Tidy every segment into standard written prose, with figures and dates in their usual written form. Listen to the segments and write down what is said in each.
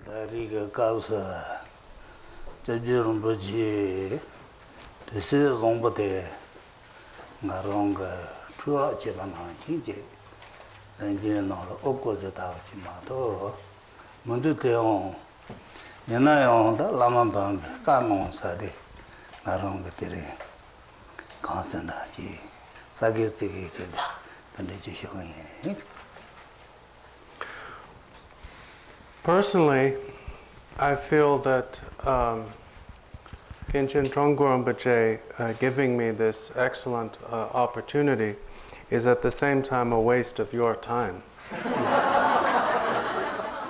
Riga Kausa, Rinpoche, the Sea Zombate, Naronga, Trula Chibana, Hinji, and General opposite Avchimato, Munduteon, Yanayon, the Lamandan, Canon Sadi, Naronga Tiri, Constanaji, Sagisi, the Legation. Personally, I feel that Khenchen Tronggur Rinpoche giving me this excellent opportunity is at the same time a waste of your time.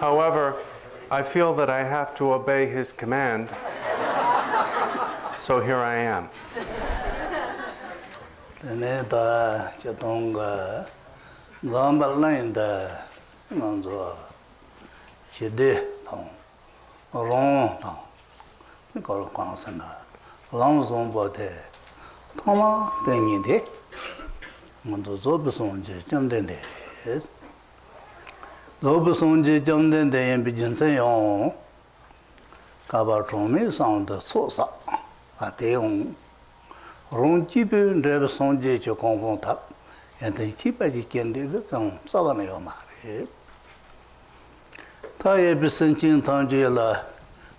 However, I feel that I have to obey his command, so here I am. Shide tong, rong tong, Nicole Consana, long zone bote, Toma, Dengi de, Montozobusonji, Jamden, Lobusonji, Jamden, and Bijinsayon, Cabatromi sound the Sosa, Ateon, Ron Chipu, Rebusonji, Chocon, and then keep a candy, Savanayo Mari. Taye bisenjin tangje la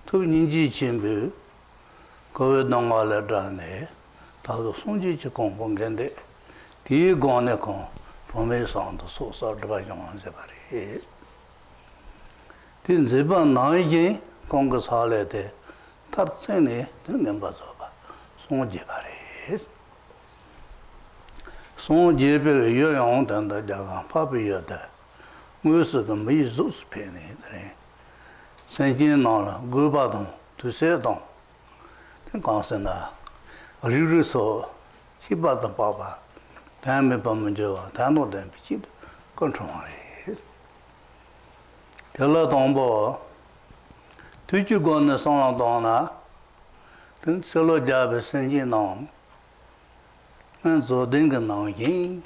tu ninji chimbu ko nonga la dane ta do sonji chi kong gende ti gone ko pome sang do so so de ba yong je bari tin je ba na yi kong ga sa le de tar chen ne tin ngem ba zo ba song je bari song je be yo yong dan da ja pa bi yo da Music and music penny. Saint Nala, go badon, to say don. Then consana. A little so, she bought the papa. Time me Pamanjo, Tano them, she control it. Tell her tombo. Did you go on the song donna? Then solo job is singing on. And so dingan on ye.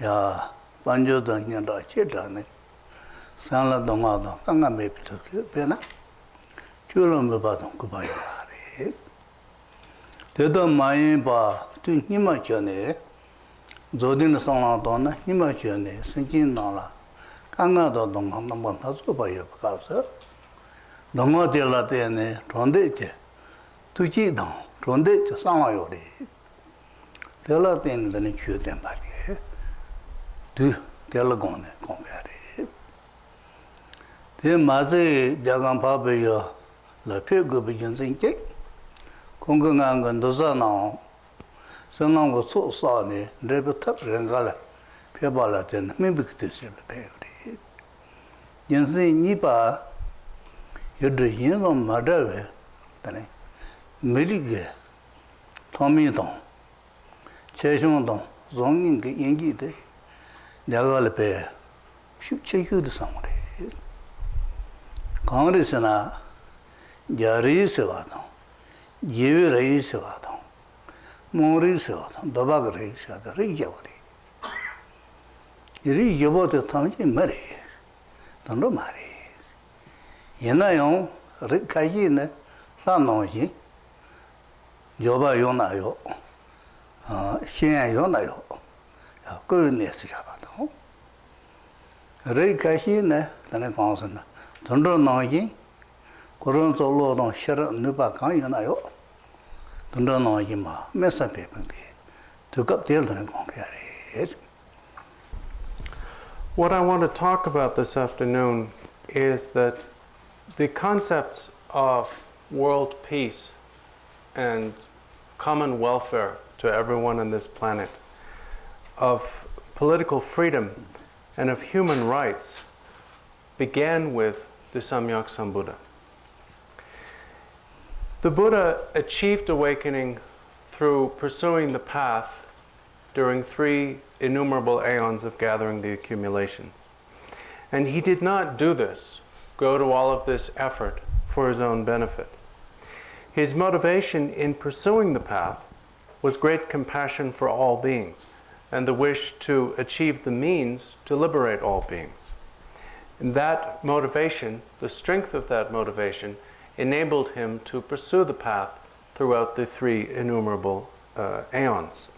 Yeah. Banjo don nyanda chedane sanla donga kanga me pito pena chulo me ba don ku ba yare de do mai ba tu nima chane zodin sangla don na nima chane sinjin na la kanga do don na ma na zo ba yo ka sa donga de la de ne ronde che tu ji don ronde che sangla yo de la de ne chu den ba de tu telagone compare te maze jagan pabe yo la pego bijin sinke kongang ngan doza na sanang go so sa ne rebe tap rengala pe bala ten mibikte sel pe yense ni pa yodre yin no madawe tane melige thomi don cheshon don zongin ge yengi de Nagalpe, should check you the summary. Congressana Jari Sevato, Jevi Rai Sevato, Mori Sevato, Dobag Rai Sevato, Rijavari. Rijabo the Tamji Mary, Tondo Mari. Yenayon, Rikajin, Lanoji, Joba Yonayo, Shen Yonayo, goodness. Ray Kahina, than a consonant. Tondo Nogi, Coron Solo don Shara Nuba Kayanayo, Tondo Nogima, Messa Paper. Took up the elder compare. What I want to talk about this afternoon is that the concepts of world peace and common welfare to everyone on this planet, of political freedom, and of human rights began with the Samyak Sambuddha. The Buddha achieved awakening through pursuing the path during 3 innumerable aeons of gathering the accumulations. And he did not do this, go to all of this effort for his own benefit. His motivation in pursuing the path was great compassion for all beings, and the wish to achieve the means to liberate all beings. And that motivation, the strength of that motivation, enabled him to pursue the path throughout the 3 innumerable aeons.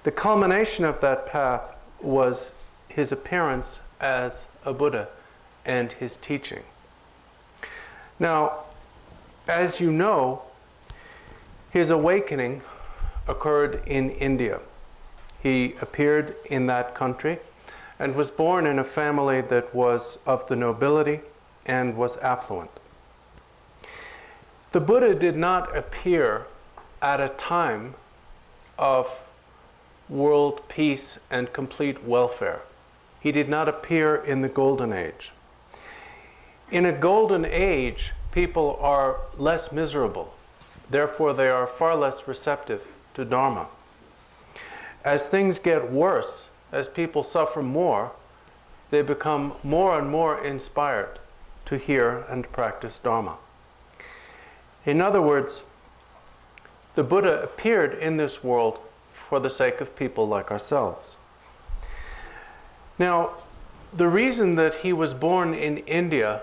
The culmination of that path was his appearance as a Buddha and his teaching. Now, as you know, his awakening occurred in India. He appeared in that country and was born in a family that was of the nobility and was affluent. The Buddha did not appear at a time of world peace and complete welfare. He did not appear in the Golden Age. In a Golden Age, people are less miserable. Therefore, they are far less receptive to Dharma. As things get worse, as people suffer more, they become more and more inspired to hear and practice Dharma. In other words, the Buddha appeared in this world for the sake of people like ourselves. Now, the reason that he was born in India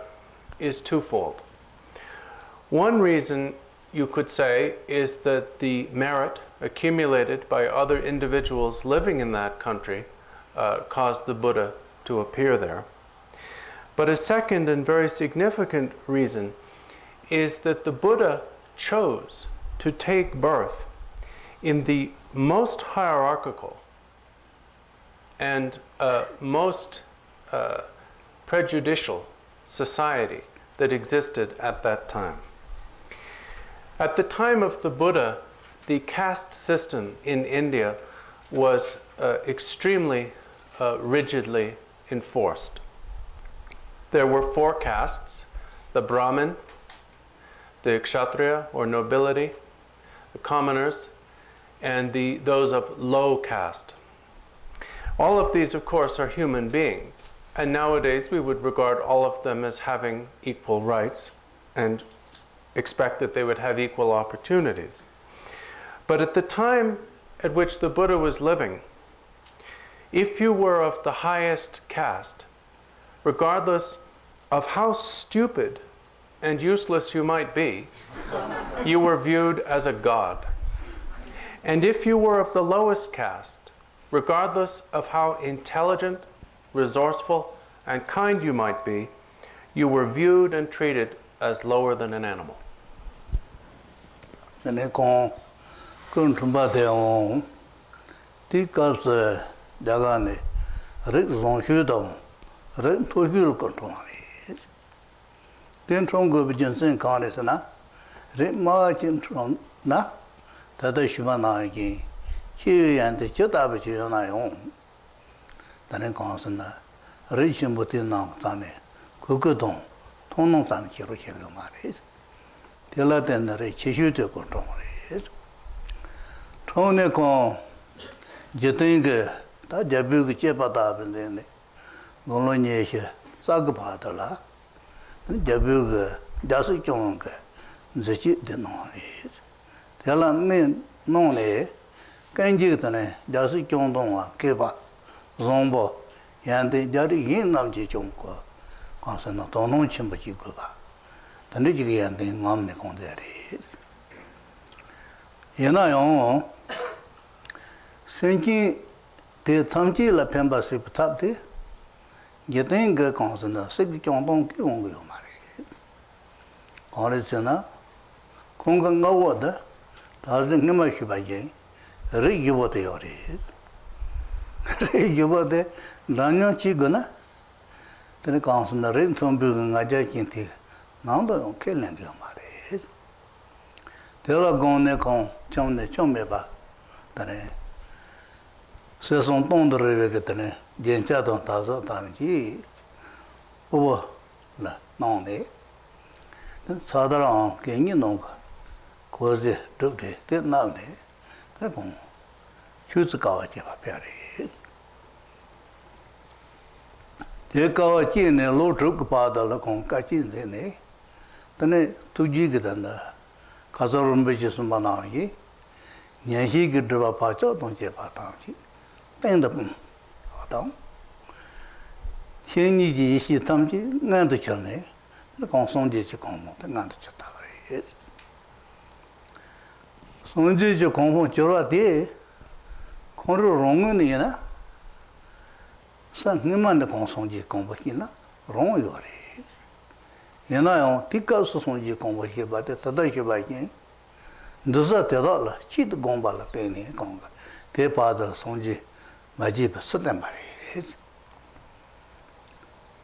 is twofold. One reason, you could say, is that the merit accumulated by other individuals living in that country caused the Buddha to appear there. But a second and very significant reason is that the Buddha chose to take birth in the most hierarchical and most prejudicial society that existed at that time. At the time of the Buddha, the caste system in India was extremely rigidly enforced. There were 4 castes: the Brahmin, the Kshatriya or nobility, the commoners, and those of low caste. All of these, of course, are human beings. And nowadays we would regard all of them as having equal rights and expect that they would have equal opportunities. But at the time at which the Buddha was living, if you were of the highest caste, regardless of how stupid and useless you might be, you were viewed as a god. And if you were of the lowest caste, regardless of how intelligent, resourceful, and kind you might be, you were viewed and treated as lower than an animal. 현이지 이시 탐지 난도 전에 공성지지 공부 난도 쳤다 그래. 손지지 공부 저러디 코로 롱은이나 상님만의 공성지 공부기나 롱요리. 얘나요 티카스 손지 공부해 봐도 다다게 봐기. 너서 대다라 치도 공부를 때니 공부. 대파도 손지 맞이 쓰단 말이에요.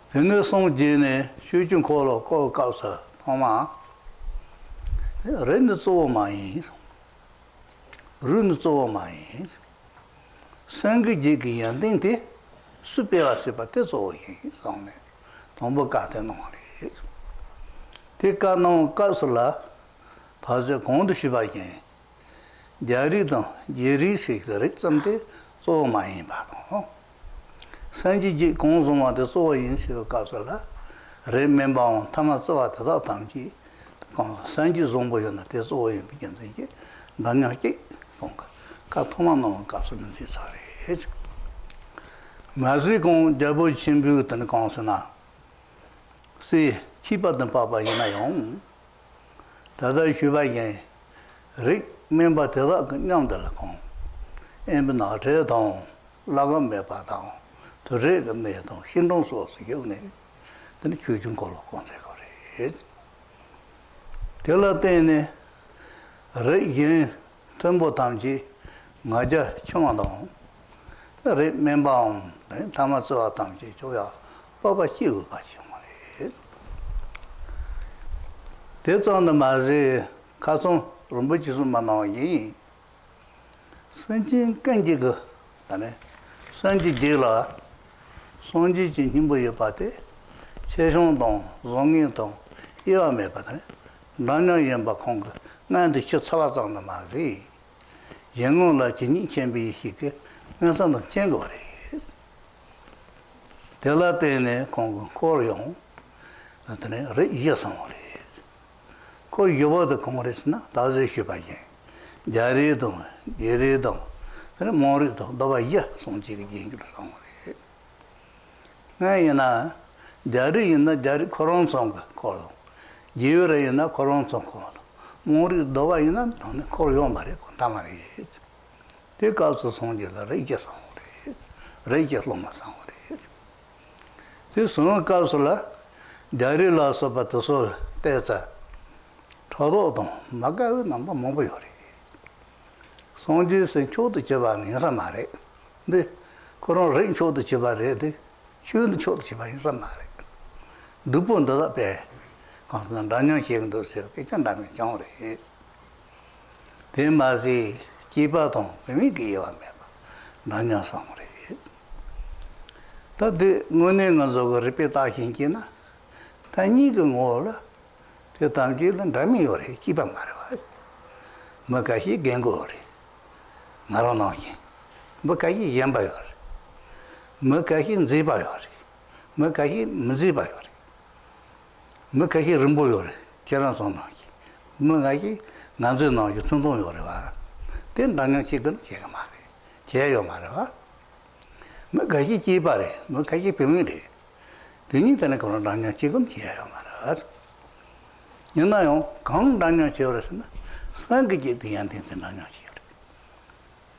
저는 손지네 휴중 코로 고 가서 도마 렌드 조마이 룬 조마이 생기지기 안된데 수배와서 받대 조이 상네 동부 같은 놈이 대가노 가서라 다저 공도 시바게 자리도 예리식들이 좀데 조마이 봐도 산지지 공소마데 소인시가 가서라 레멤바온 타마서와다 담지 산지 좀보였나 대소인 비견생게 난냐게 공가 가토마노 가서는 사례 마지공 잡고 신비었던 공소나 시 치받던 바바이나용 다다 슈바게 리 멤버 대다 그냥들 공 엠나 대동 라가 받아 저래가 내도 힘동소스 요네 근데 교준 걸로 건데 그래 될라 때네 레게 전부 담지 맞아 청와도 레 멤버 담아서 담지 줘야 빠빠 씌우 봐죠 말이야 대전의 말이 가서 롬버지스만 나오니 선진 간지가 안에 선지 되라 손지 진심보여 봐대 최종동 종인동 이와매 봐대 나냐 연바 공거 나한테 저 차와장의 말이 영어라 진이 챔비 희게 그래서는 쟁거래 될라테네 공거 코르용 나한테 래 이어서래 코 여보도 공거랬으나 다저시 봐게 자리도 예리도 그래 머리도 너가 이야 손지게 얘기를 하는 나이나 자리나 자리 코론송가 코로 지유래나 코론송 코로 머리 너가 있나 너네 코로 말이야 담아리 대가서 손지라 레이게서 레이게로마 상오리 대선 가서라 자리라서 받아서 대자 저도도 막아요 남바 못 보여리 손지선 초도 제반이 해서 말해 근데 그런 레인 초도 제반에 돼 휴는 초도 제반이 해서 말해 두번더 배 가서 난냥 시행도 세요 괜찮다면 정으로 대마시 기바동 의미기요 하면 난냥 상으로 다들 문행은 저거 리피타 hin기나 다니가 뭐라 저 담지는 담이요래 기바 말아 뭐가시 갱고래 나로나기 뭐가시 얌바요래 뭐가시 지바요래 뭐가시 무지바요래 뭐가시 림보요래 계란선나기 뭐가시 난저나기 천동요래 와 된다는 지금 제가 말해 제요 말아 뭐가시 지바래 뭐가시 비밀이 되니다는 그런 나냐 지금 제요 말아 연나요 강단냐 제어라서나 상기지 대한테 나냐 제어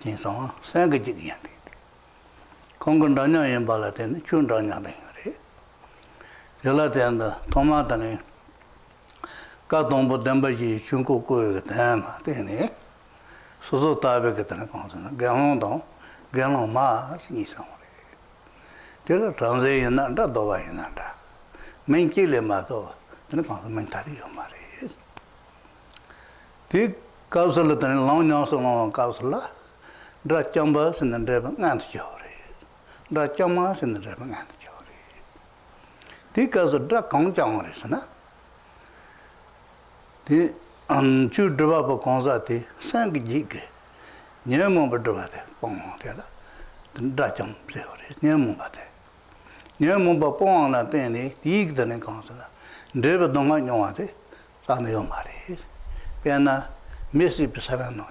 진성 상기지 대한테 공건단냐 연발한테는 춘단냐 되래 연락된다 토마다네 가동부 덤바지 중국고에 대한 되네 소소타베 같은 거는 강원도 강원마 신이상으로 내가 translate 난다 도와이난다 맨길에 맞어 저는 방금 멘탈이요 말이에요. 그 가설은 롱냥성어 가설라 드라점바 신는데 안트죠래. 드라점마 신는데 안트죠래. 그 가설 드라 강장어래서나. 그 안주드바고 공사티 상기지게 녀모 버드바데 뽕데라. 드라점 세어래. 녀모 바데. 녀모 바 뽕나 때니 디기드는 공사라. 내가 동안 용하대 사네요 말이 배나 메시 비사반노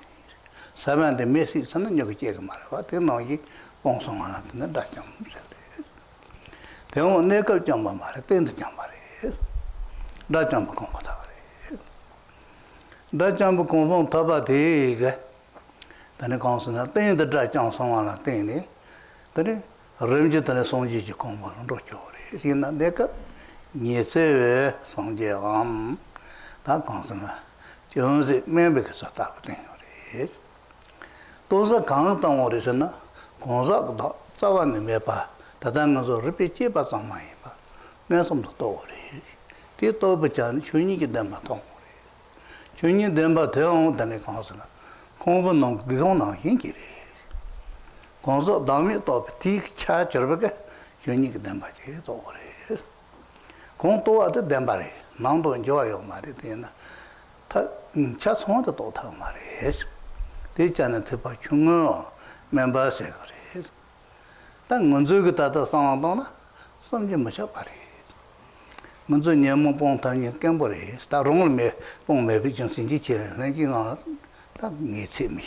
사반데 메시 사는 여기 제가 말아 와 대노기 봉송하나 된다 좀 대원 내가 점바 말에 땡도 점바래. 다 점바 공부 다 그래. 다 점바 공부 타바 되게. 다네 강선나 땡도 다 장성하나 땡네. 다네 렘지 다네 송지지 공부는 로초래. 이나 내가 니세에 송제함 다 강선나 정세 멤버가 썼다 그래. 도서 강당 오래서나 공사도 자원에 매봐. 다단가서 리피치 바상마이 봐. 내সম도 또오래. 뒤또 버잖 주니게 된다 또. 주니 된바 대응 단에 강선나 공부는 그거는 힘기래. 공사 다음에 또 뒤차 저렇게 주니게 된바지 또 오래. 공도와도 된바래. 남도 좋아요 말이 되나. 다 차송도 또 타고 말이. 대자는 대바 중어 멤버세 그래. 딱 먼저가 다다 상황도나 섬지 마셔 봐래. 먼저 년모 봉탄이 깽버래. 다롱을 매 봉매 비정 신지체 내기가 딱 니체미.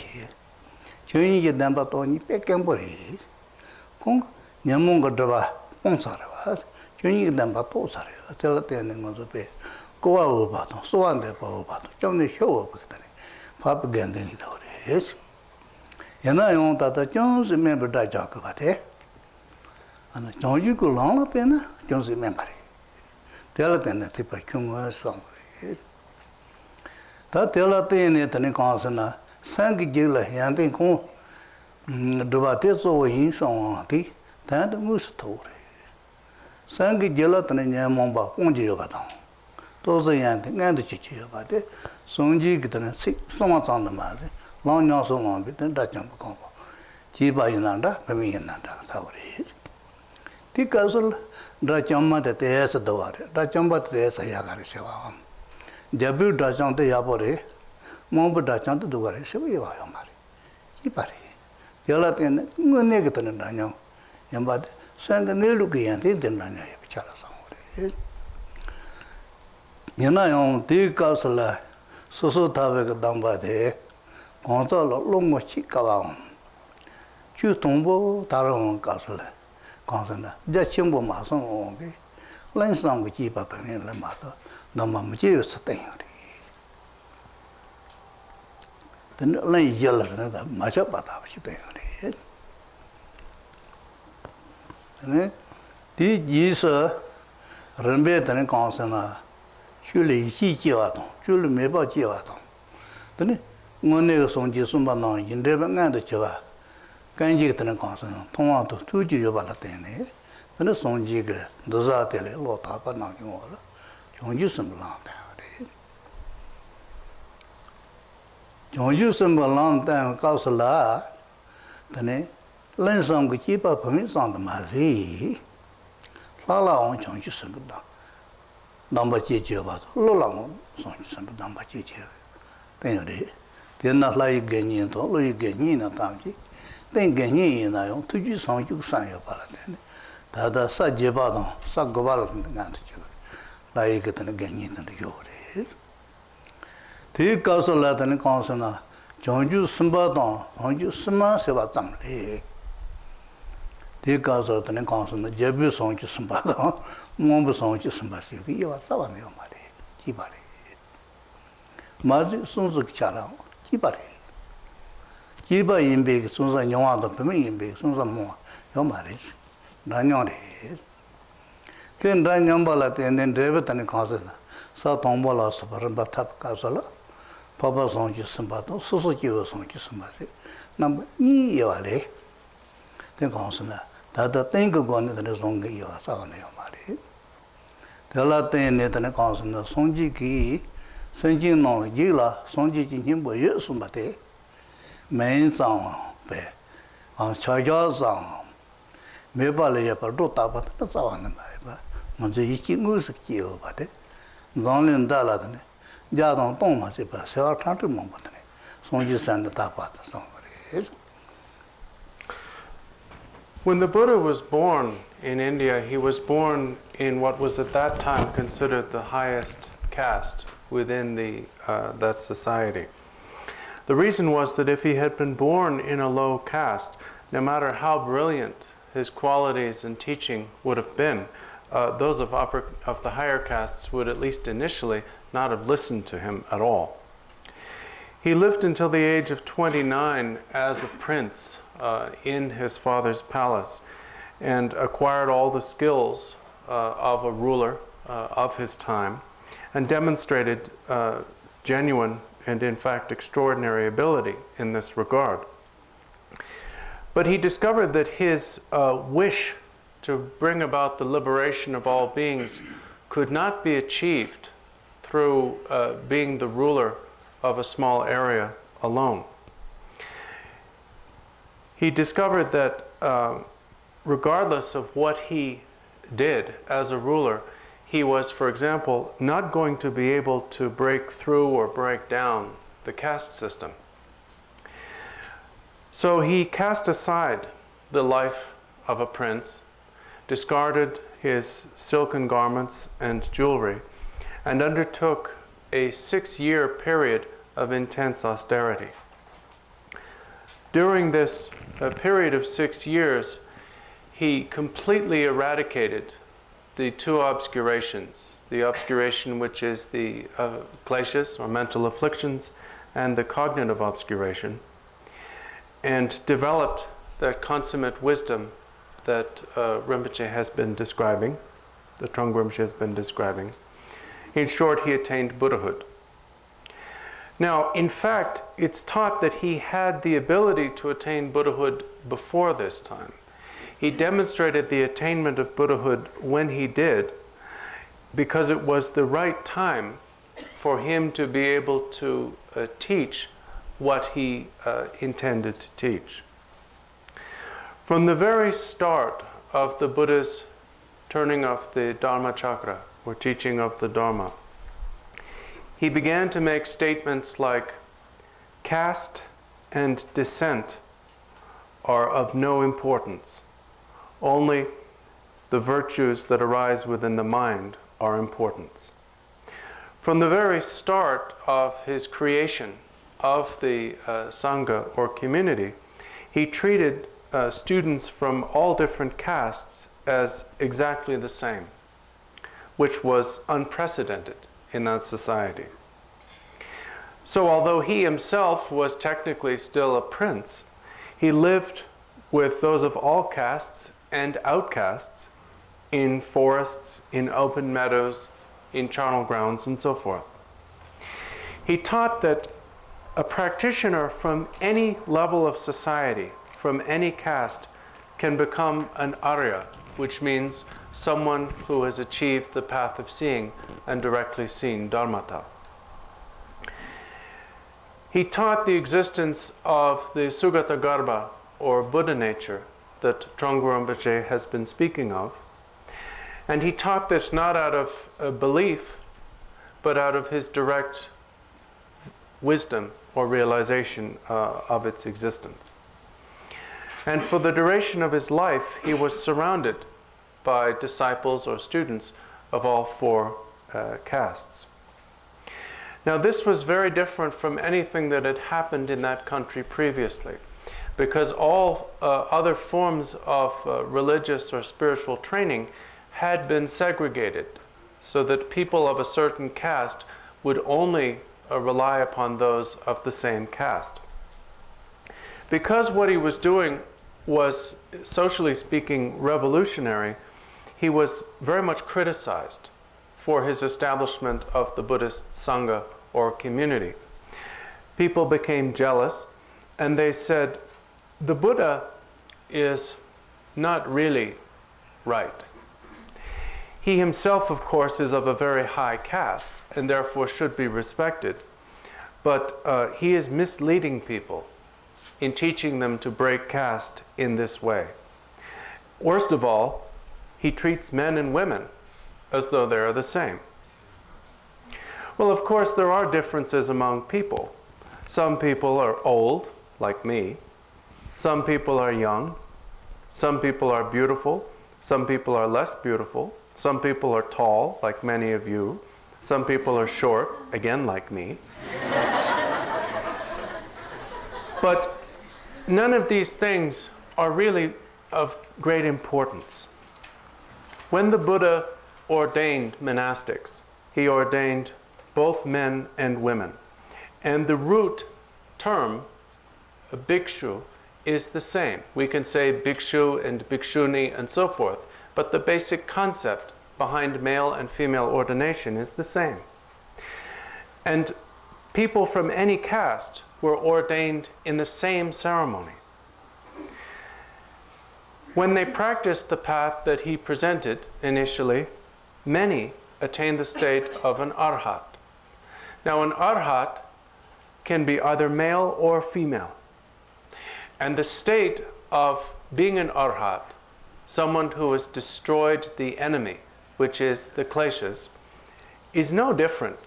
저희게 담바 돈이 뺏갱버래. 공 년모가 들어봐 봉사라. 저희게 담바 또 살아. 될 때는 거서 배 고아오 봐도 소한데 봐도 좀 효어 보거든. 밥 견den이다 그래. yana tata chonsi member da jaka bate ana chonji ko lana tena chonsi member tela tena tipa chungwa song ta tela tene tene kansana sangi jela yante ko dubate so yin song ti ta da mus tore sangi jela tene nyamon ba ponji yo bata to so yante ngand chi chi yo bate songji kitane soma sang da ma long no so long bit da cham ko chi ba yinanda pami yinanda sawri ti kasul da cham ma te es daware da cham ba te es ya gar sewa debu da cham te ya bore mo ba da cham te daware sewa ya yo mari chi pare yala te ngone ke tan da nyo yamba sang ne lu ke yan te den da nya ya chala sawri yana yo ti kasul so so ta ve ka dam ba de 공자로 롱모치 가방 주 동보 다른 가서 강선다 이제 정보 마선 오게 런상 그 집아 변을 마다 너무 무지여서 땡이리 든 런 이열을 다 맞아 받아 싶대요리 네 뒤지서 런베드는 강선아 줄이 시지와도 줄 매바 지와도 근데 원내가 송지 숨바나 인대방안도 저와 간지가 되는 거선 통화도 투지여 발랐대네 근데 송지가 너자들에 로타바 나기고라 종지 숨발란다 그래 종지 숨발란다 가서라 근데 런상 그 집아 범위 상도 말이 라라온 종지 숨발다 넘버 제지어 봐도 로라온 송지 숨발 넘버 제지어 되네 Tena lai genyi to, lai genyi na tamchi, ten genyi na yung tuji sangchuk sangyo pala tene. Tada sa jeba tong, sa gobala ngantu chiba, lai ke tene genyi tene yore. Te kausa la tene kausa na, chongju simba tong, chongju simba sewa tsamle. Te kausa tene kausa na, jebu sangchu simba tong, mombu sangchu simba sewa, iwa tsawa na yo mare, jibare. Mazi sunsu ki chala 기바래. 기바 인베 순서 영화도 보면 인베 순서 뭐 요 말이지. 나녀래. 된 나녀발라 된된 레베트는 가서나. 사 동발아서 바른 바탑 가서라. 바바 성지 선바도 소소지어 성지 선바지. 남 니여래. 된 가서나. 다다 땡거 거는 데 송게 요 사가네요 말이. 달라 때는 가서나 송지기 선진노 이라 송지진님 뭐여 숨바데 맨상 배 차자상 매발에 버도 따바다 싸워는 바이바 먼저 이기 무스기요 바데 논련 달라더네 자동 동마세 바 세와 탄트 몽바네 송지산다 따바다 송거리. When the Buddha was born in India, he was born in what was at that time considered the highest caste within that society. The reason was that if he had been born in a low caste, no matter how brilliant his qualities and teaching would have been, those of the higher castes would, at least initially, not have listened to him at all. He lived until the age of 29 as a prince in his father's palace, and acquired all the skills of a ruler of his time, and demonstrated genuine and in fact extraordinary ability in this regard. But he discovered that his wish to bring about the liberation of all beings could not be achieved through being the ruler of a small area alone. He discovered that regardless of what he did as a ruler, he was, for example, not going to be able to break through or break down the caste system. So he cast aside the life of a prince, discarded his silken garments and jewelry, and undertook a 6-year period of intense austerity. During this period of 6 years, he completely eradicated the 2 obscurations, the obscuration which is the kleshas, or mental afflictions, and the cognitive obscuration, and developed that consummate wisdom that Rinpoche has been describing, the Trungpa Rinpoche has been describing. In short, he attained Buddhahood. Now, in fact, it's taught that he had the ability to attain Buddhahood before this time. He demonstrated the attainment of Buddhahood when he did, because it was the right time for him to be able to teach what he intended to teach. From the very start of the Buddha's turning off the Dharma chakra, or teaching of the Dharma, he began to make statements like, caste and descent are of no importance. Only the virtues that arise within the mind are important. From the very start of his creation of the Sangha, or community, he treated students from all different castes as exactly the same, which was unprecedented in that society. So although he himself was technically still a prince, he lived with those of all castes and outcasts in forests, in open meadows, in charnel grounds, and so forth. He taught that a practitioner from any level of society, from any caste, can become an Arya, which means someone who has achieved the path of seeing and directly seen Dharmata. He taught the existence of the Sugata Garbha, or Buddha nature, that Trungpa Rinpoche has been speaking of. And he taught this not out of a belief, but out of his direct wisdom or realization of its existence. And for the duration of his life, he was surrounded by disciples or students of all 4 castes. Now, this was very different from anything that had happened in that country previously, because all other forms of religious or spiritual training had been segregated, so that people of a certain caste would only rely upon those of the same caste. Because what he was doing was, socially speaking, revolutionary, he was very much criticized for his establishment of the Buddhist Sangha, or community. People became jealous, and they said, the Buddha is not really right. He himself, of course, is of a very high caste, and therefore should be respected. But he is misleading people in teaching them to break caste in this way. Worst of all, he treats men and women as though they are the same. Well, of course, there are differences among people. Some people are old, like me. Some people are young. Some people are beautiful. Some people are less beautiful. Some people are tall, like many of you. Some people are short, again, like me. But none of these things are really of great importance. When the Buddha ordained monastics, he ordained both men and women. And the root term, a bhikshu, is the same. We can say bhikshu and bhikshuni and so forth, but the basic concept behind male and female ordination is the same. And people from any caste were ordained in the same ceremony. When they practiced the path that he presented initially, many attained the state of an arhat. Now, an arhat can be either male or female. And the state of being an arhat, someone who has destroyed the enemy, which is the kleshas, is no different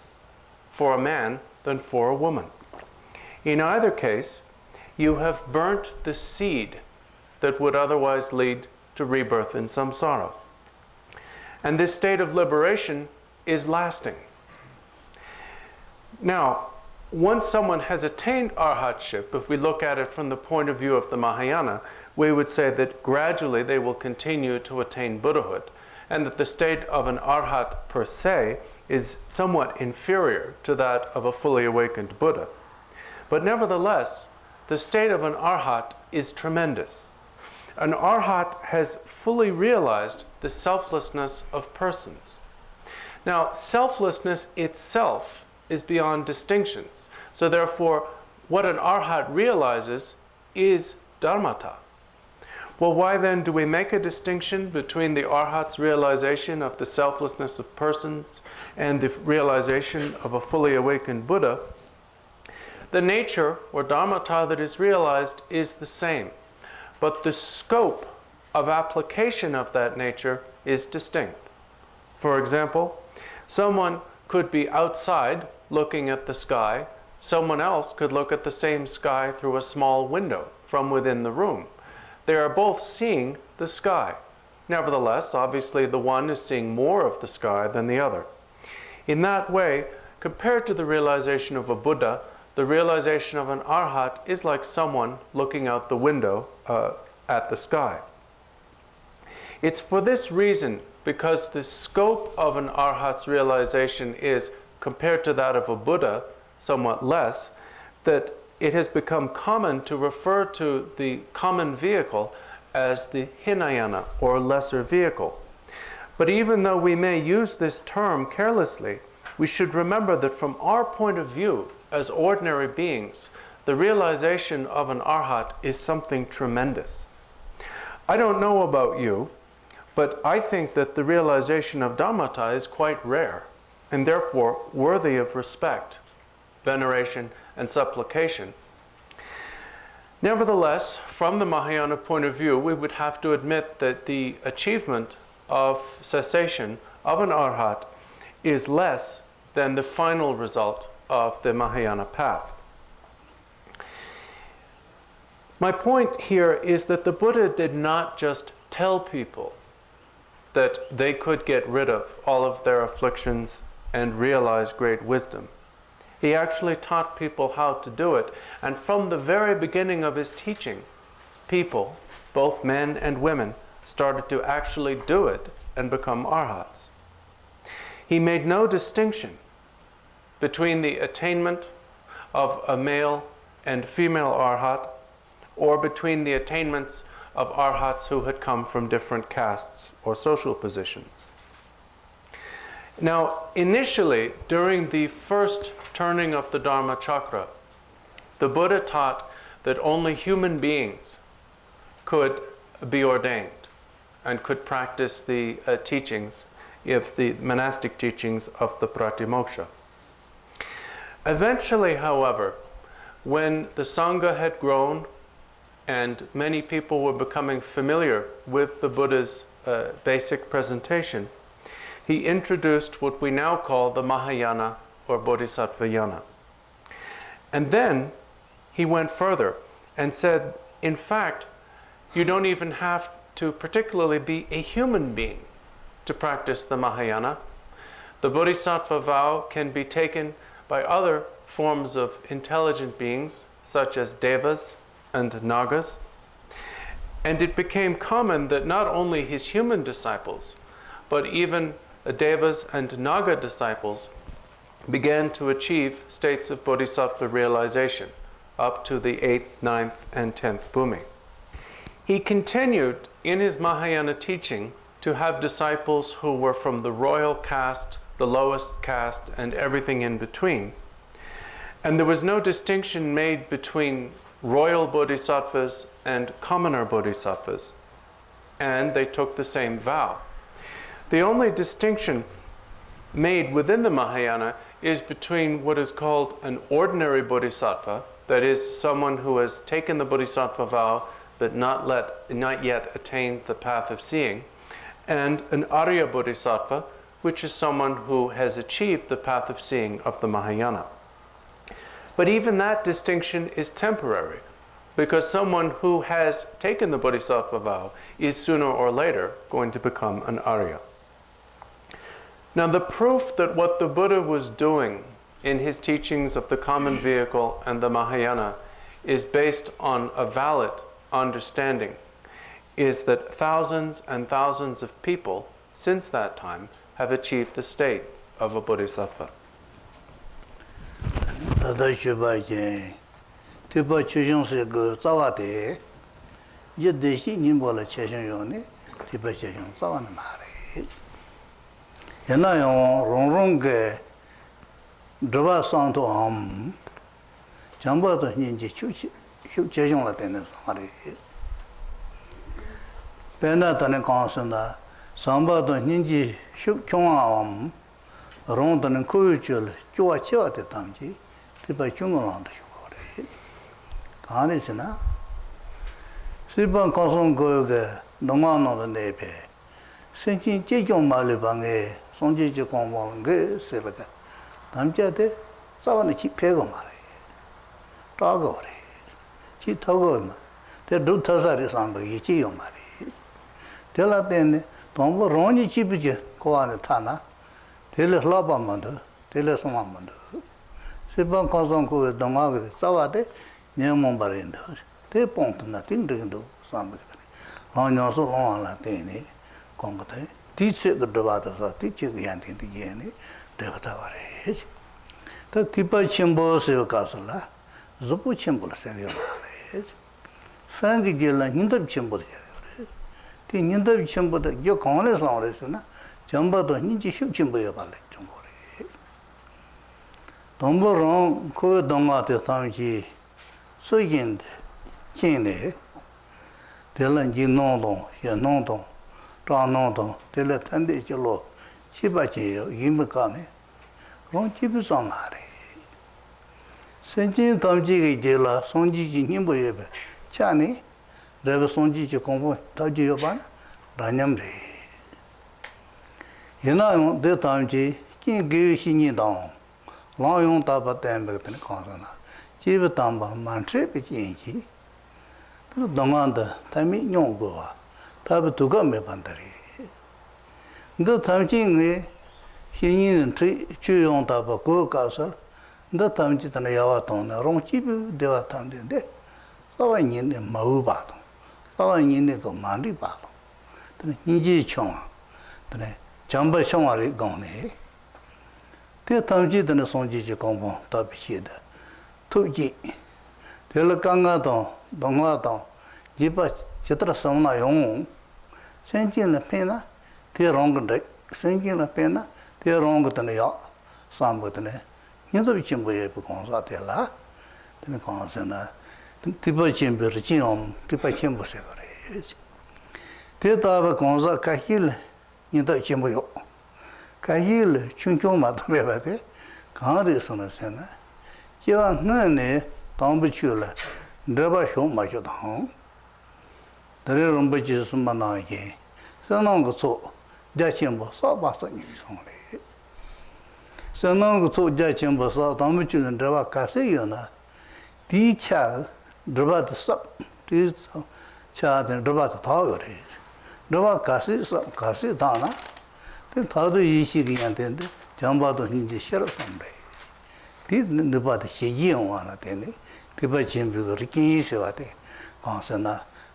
for a man than for a woman. In either case, you have burnt the seed that would otherwise lead to rebirth in samsara. And this state of liberation is lasting. Now, once someone has attained arhatship, if we look at it from the point of view of the Mahayana, we would say that gradually they will continue to attain Buddhahood, and that the state of an arhat per se is somewhat inferior to that of a fully awakened Buddha. But nevertheless, the state of an arhat is tremendous. An arhat has fully realized the selflessness of persons. Now, selflessness itself is beyond distinctions. So therefore, what an arhat realizes is dharmata. Well, why then do we make a distinction between the arhat's realization of the selflessness of persons and the realization of a fully awakened Buddha? The nature, or dharmata, that is realized is the same, but the scope of application of that nature is distinct. For example, someone could be outside looking at the sky. Someone else could look at the same sky through a small window from within the room. They are both seeing the sky. Nevertheless, obviously the one is seeing more of the sky than the other. In that way, compared to the realization of a Buddha, the realization of an arhat is like someone looking out the window at the sky. It's for this reason, because the scope of an arhat's realization is, compared to that of a Buddha, somewhat less, that it has become common to refer to the common vehicle as the Hinayana, or lesser vehicle. But even though we may use this term carelessly, we should remember that from our point of view as ordinary beings, the realization of an arhat is something tremendous. I don't know about you, but I think that the realization of dharmata is quite rare, and therefore worthy of respect, veneration, and supplication. Nevertheless, from the Mahayana point of view, we would have to admit that the achievement of cessation of an arhat is less than the final result of the Mahayana path. My point here is that the Buddha did not just tell people that they could get rid of all of their afflictions and realize great wisdom. He actually taught people how to do it, and from the very beginning of his teaching, people, both men and women, started to actually do it and become arhats. He made no distinction between the attainment of a male and female arhat, or between the attainments of arhats who had come from different castes or social positions. Now, initially, during the first turning of the Dharma chakra, the Buddha taught that only human beings could be ordained and could practice the teachings, of the monastic teachings of the Pratimoksha. Eventually, however, when the Sangha had grown and many people were becoming familiar with the Buddha's basic presentation, he introduced what we now call the Mahayana or Bodhisattvayana. And then he went further and said, in fact, you don't even have to particularly be a human being to practice the Mahayana. The Bodhisattva vow can be taken by other forms of intelligent beings, such as devas and nagas. And it became common that not only his human disciples, but even Devas and Naga disciples began to achieve states of bodhisattva realization up to the 8th, 9th, and 10th bhumi. He continued in his Mahayana teaching to have disciples who were from the royal caste, the lowest caste, and everything in between. And there was no distinction made between royal bodhisattvas and commoner bodhisattvas. And they took the same vow. The only distinction made within the Mahayana is between what is called an ordinary bodhisattva, that is, someone who has taken the bodhisattva vow but not yet attained the path of seeing, and an Arya bodhisattva, which is someone who has achieved the path of seeing of the Mahayana. But even that distinction is temporary, because someone who has taken the bodhisattva vow is sooner or later going to become an Arya. Now, the proof that what the Buddha was doing in his teachings of the common vehicle and the Mahayana is based on a valid understanding is that thousands and thousands of people since that time have achieved the state of a bodhisattva.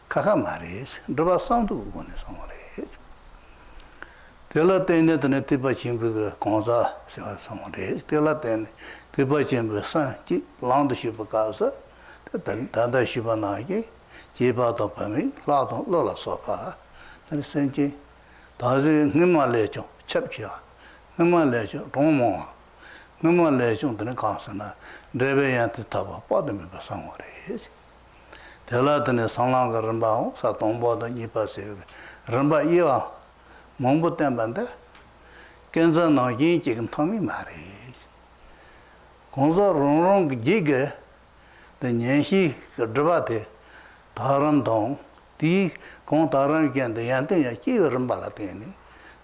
Kaka Maris, Draba Sandu Guni Somaris. Tela Tene than Tipa Chimbu Konza, Somaris, Tela Ten, Tipa Chimbu San, Land Shipakasa, Tanda Shibanagi, Jiba Topami, Lola Sopa, and Senji, Tazi Nimalejo, Chapcha, Nimalejo, Romo, Nimalejo, the Consana, Drebeyan to Taba, Podem Somaris. Telatane Sanlanga Rambao, Satombo, the Nipa Civic, Ramba Eva, Mombo Tambanda, Kenza no Yin Chicken Tommy marriage. Gonza Ronrong Jigge, the Nyanshi Dravate, Taram Dong, the Contaran again, the Yantin, Chiva Rambalatini,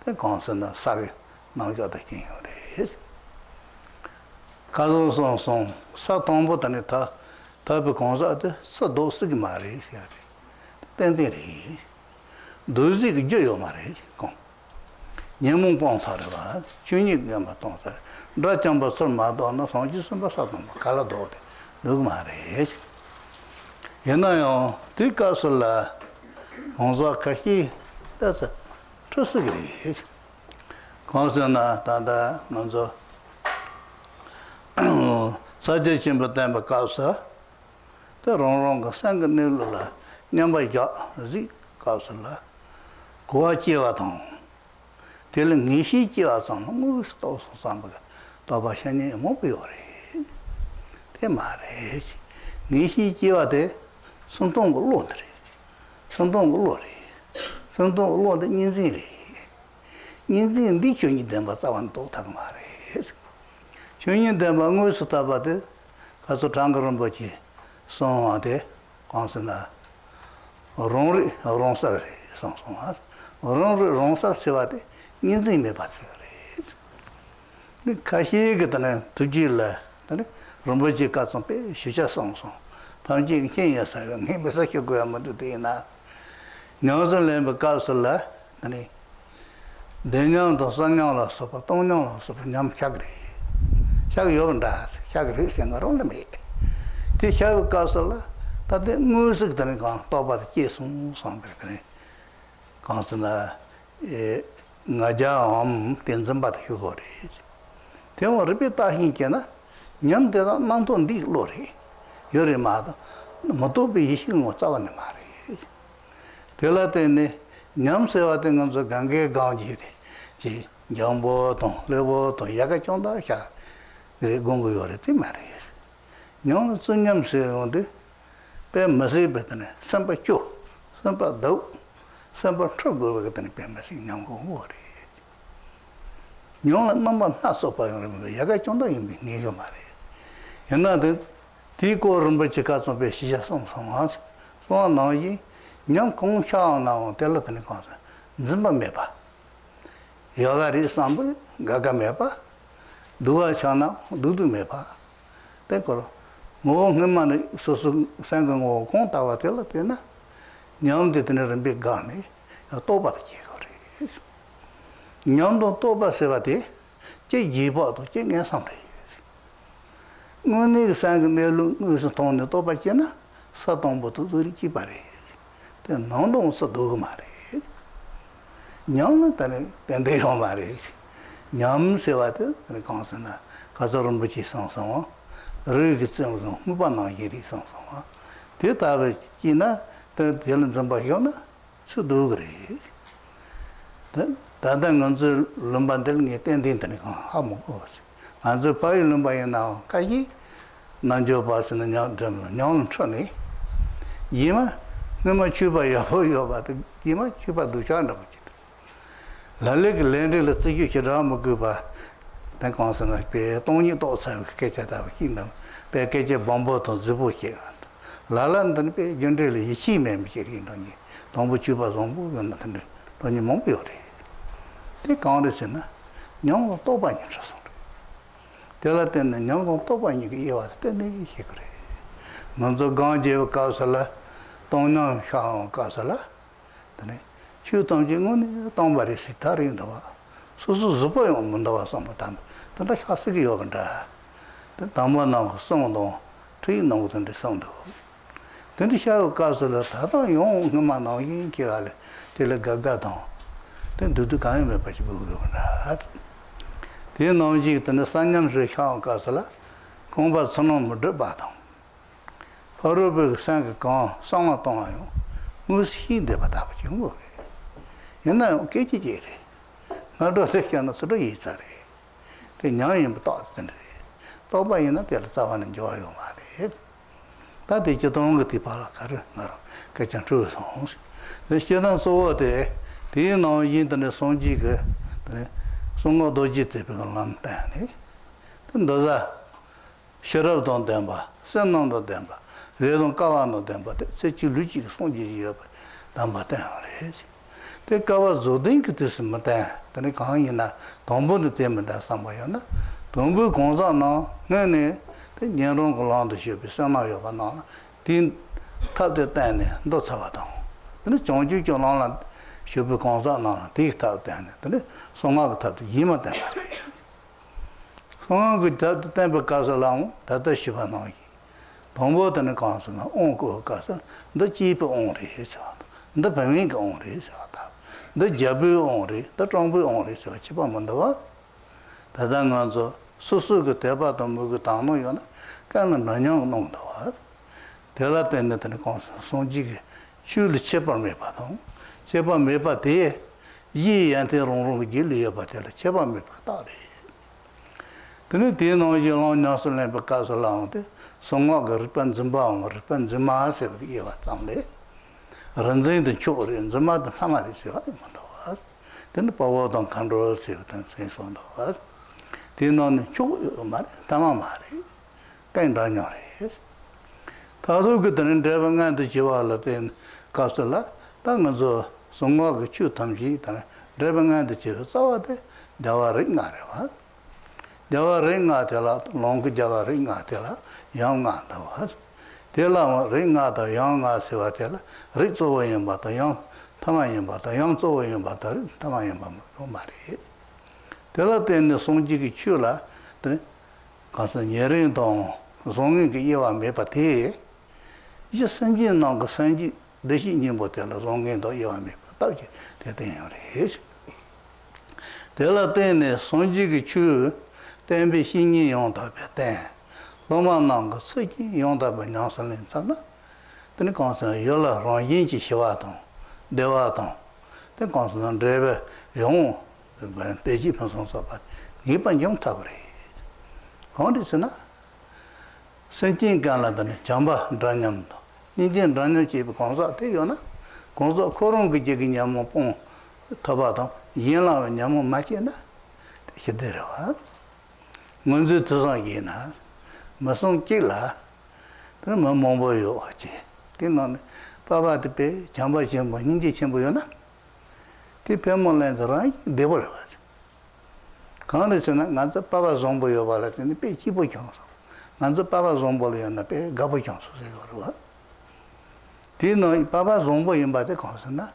the consonant Sagi, Naga the King of days. Kazo Son, Satombo Tanita. Tabi Konza, so those marriage. Then there is. Those is Joyo marriage. Yamun Ponsareva, Junior Gamatonsa, Drachamba Madonna, Sonjisamba Satum, Caladot, do marriage. Yanayo, Tricasala, Konza Kahi, that's a trust agrees. Consana, Tanda, Nonzo, Suggestion but then Bacasa. The wrong sang Nilla, Nyamba Zi Kausala, Koachiaton, telling Nishi Chiason, moves to Samba, Tabashani Mopiori. The marriage, Nishi Chiate, Sonton Lotri, Sonton Glory, Sonton Lord Ninzili. Ninzin Dichuni them was one to Tagmaris. Chunin them Angus Tabate, Casotangarambochi. Son de consona Ronri, Ronsari, Sonsonas, Ronsa Sevati, Ninzime Patri. The Kashi Tujilla, Romboji Katsompe, Shisha Sonson, Tamjin Kenya Sagan, Himasaki Guamadina, Nyosa Lemba Kausala, and Daniel Dosanola, Sopatono, Sopanyam Shagri. Shaggy Overndas, Shagri, and around me. The Shadow Castle, that the music then gone, top of the Jason, some better. Constant Naja, Tenzambat Hugoris. They will repeat Tahinkena, young de Mountain D. Lori, your mother, Motobi Hishin was our marriage. Telatene, Nyam Sevating on the Gange Ganji, Jumbo, Levo, Yakachonda, Gombo, marriage. Nyong Sunyam say on the Pay Masi Betane, Sampa Chu, Sampa Dow, Sampa Trouble with any Pemasi, Young Worry. Nyong number not so far, remember Yakachonda in Nigo Mari. Another Tico Rumbachikas of Bessia some songs, so noisy, Nyong Kong Shao now, telephone concert, Zimba Mepa. Yagari Samba, Gaga Mepa, Dua Chana, Dudu Mepa. Take her. Mo Himani Sosu Sangang or Contawa Telatena, Nyam didn't a big garni, a toba chicory. Nyam don't toba sevati, Jibo to Ching and something. Muni sang the Luton the toba chena, Satombo to the Chipari. Then no one so do marry. Nyam then they all marry. Nyam sevati, the consonant, Kazarum Bichi Sanson. Rigitsum, Mubana Yiri Sansa. Tita Gina, the Dylan Zambahiona, should do great. Then Tadanganzu Lumbandel attending the Hamogos. And the Pai Lumbaya now, Kaji, Nanjo Bas and Nyan Trony. Yima, Numa Chuba Yahoyo, but Yima Chuba Duchanda. Lalik landed the Siki Ramaguba. Then consonant pay Tony Dosa, catch at our kingdom, pay a catch a bombo to Zubuki. Lalan then pay generally he may be carrying on you. Don't put you as on book and nothing. Don't you mobile. They count this in a young Toba interest. Tell it in the young Toba you get you at 10 days. Nonzo Ganji Casala, Tono Shao Casala. Then shoot on Jingon, Tombari Sitari in the war. So Zupo Mundava sometime. The Hasiki opened the Tamana Sondo, 3 notes in the sound. Then shall castle Tata Yong, Namano, in Kiale, till a gagaton. Then do the kind of a the Nonjit and the Sanyam Shao Castle, combat Sonom de Baton. Horrible sank a con, Samaton, Moose he de Batapio. You know, Kitty. Not a second of the Easter. The young thoughts in it. Toba in a tell enjoy your money. That is a tongue of the Palakar, catching true songs. The children saw there, do you know internet song jigger, the song of Doji typical lamb danny? Then does a shut out on Demba, send on the Demba. There's on Kawano Demba, such a lucky song jig Damba down. They cover Zodink this matin, then a coin in a tombo the Temada Samayana. Tombo Gonzano, Nene, the Yaron along the ship, Samayo Banana, didn't tap the Danny, that's how I don't. Then the John Jujon should be Gonzano, take tap Danny, then the Songa tap the Yimatan. Songa could tap the temple castle along, that the Shivanoi. Tombo and the consul, Uncle Castle, the cheap only is out, the Pamink only is out. The Jabu only, the Trombu only, so Chipamandava. The Danganzo, Susuka Teba, Tomugutano, Yona, Canon Nanyang no the Tell attendant and consul, Sonjig, Chul Chepa Mepaton, Chepa Mepa de, Ye and the Ron Gilia Patella, Chepa Mepatari. The new Tino Yelon National and Bacas along the Songa Ripanzimba, Ripanzima, Eva someday. Ranzin the children in the mother family, then the power don't control and says on the was. Then on the chu Tamamari, kind of your Tazu and driving at the Chivala in Castella, Tangazo, Songa Chu Tamji, driving at the Chivala, Java ring at Java ring at long Java ring at young at the was. Tela ring out a young Sivatella, rich over him but a young Tamayam but a young Zoyam but a Tamayam Mari. Tela then the Sonjiki Chula, the Constantine Don, Zongi Eva Mepate, just sending on the Sanji, the Shin Botella, Zongi do Eva Mepata, the thing. Tela then the Sonjiki Chu, then be singing on top of that. Loma Nanga, Siki, Yonda by Nansalin Sana, then the constant Yola, Ronjinchi Shivaton, Devaton, the constant driver, Yon, the Peji Person Sobat, Nipan Yong Tagri. Condisana Sentin Galadan, Jamba, Dranyam, Indian Dranyam Chip Consa, Tayona, Consa Koron Gijin Yamopon, Tabaton, Yela and Yamo Machina, the Shidera. Munzu Tuzangina. Mason Killa, then Momboyo, Tinon, Papa to pay, Jamba Chimbo, Ninja Chimboyona. The Pemoland right, they were. Condescend, Nanza Papa Zomboyo Valet in the pay Chibo Johnson. Nanza Papa Zomboy and the pay Gabo Johnson. Tino Papa Zombo in by the consona,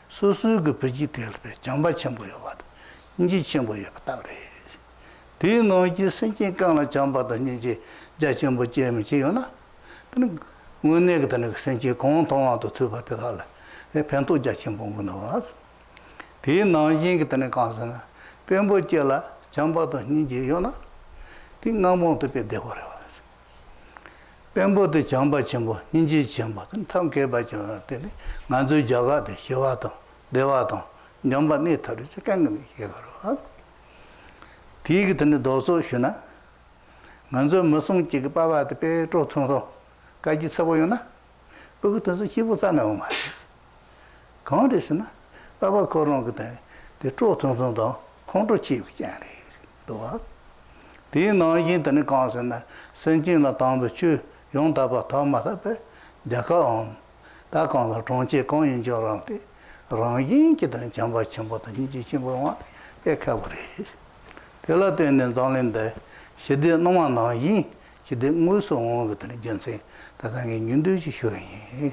Susu Gupigitel, Jamba Chimboyo, Ninja Chimboyo, Tino, you sinking Kana Jamba the Ninja. Jachimbo Jemichiona, then one negative century conton to two battles. The Pento Jachimbo knows. The non Yinkitan consonant, Pembo Jella, Jamba the Ninja, the number to be the horror. Pembo the Jamba Chimbo, Ninja Chimbo, and Tonke by Jonathan, Nanzu Jaga, the Shivato, Devato, Jamba Nita, the second hero. Tig the Doso Shuna. Nanzo Musum Chigapa to pay Trotonso, Kaji Savoyona, because he was an oma. Condescend, Baba Coronga, the Trotonso, Contra Chief Janny. Do what? Do you know Yin constant, Sentin la Tomba Chu, Yontaba Tomata, Jaka on, Dakon the Tronchi Coin Jorante, Rangin Kitan Jamba Chimbo, Niji Chimbo, a cabaret. Tell her then and Zolin there. She did no one know ye, she did move so on with the agency that I can do to show ye.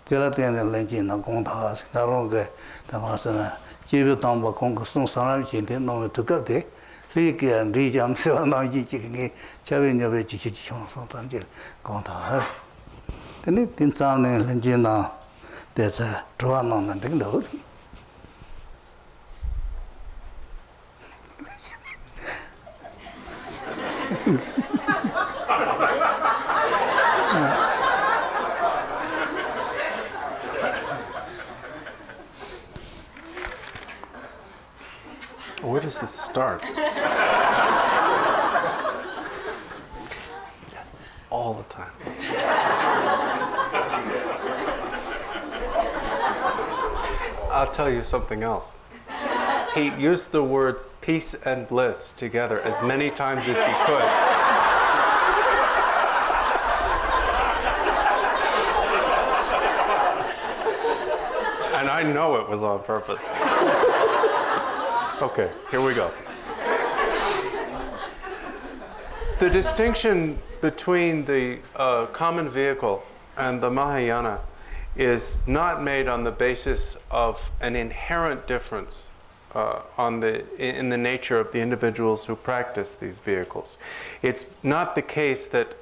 Tell her then the legend of Gondas, the Roga, the Masana, Jibu Tomba Concoson Sana, she didn't know to cut it. Leak and reach am 7 chicken, Chavin of a chicken, something, Gondas. Then tin sound in Lingina, there's a drawn on the window. Where does this start? He does this all the time. I'll tell you something else. He used the words peace and bliss together as many times as he could. And I know it was on purpose. Okay, here we go. The distinction between the common vehicle and the Mahayana is not made on the basis of an inherent difference in the nature of the individuals who practice these vehicles. It's not the case that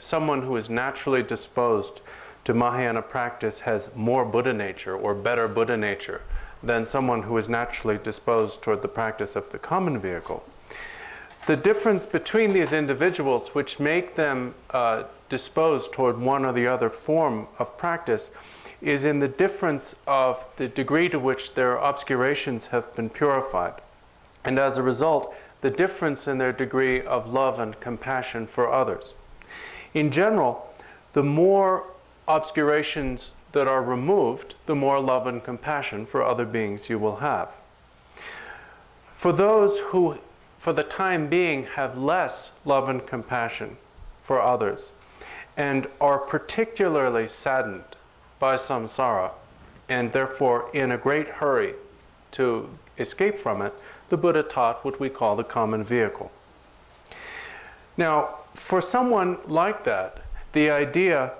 someone who is naturally disposed to Mahayana practice has more Buddha nature or better Buddha nature than someone who is naturally disposed toward the practice of the common vehicle. The difference between these individuals which make them disposed toward one or the other form of practice is in the difference of the degree to which their obscurations have been purified. And as a result, the difference in their degree of love and compassion for others. In general, the more obscurations that are removed, the more love and compassion for other beings you will have. For those who, for the time being, have less love and compassion for others, and are particularly saddened by samsara, and therefore in a great hurry to escape from it, the Buddha taught what we call the common vehicle. Now, for someone like that, the idea,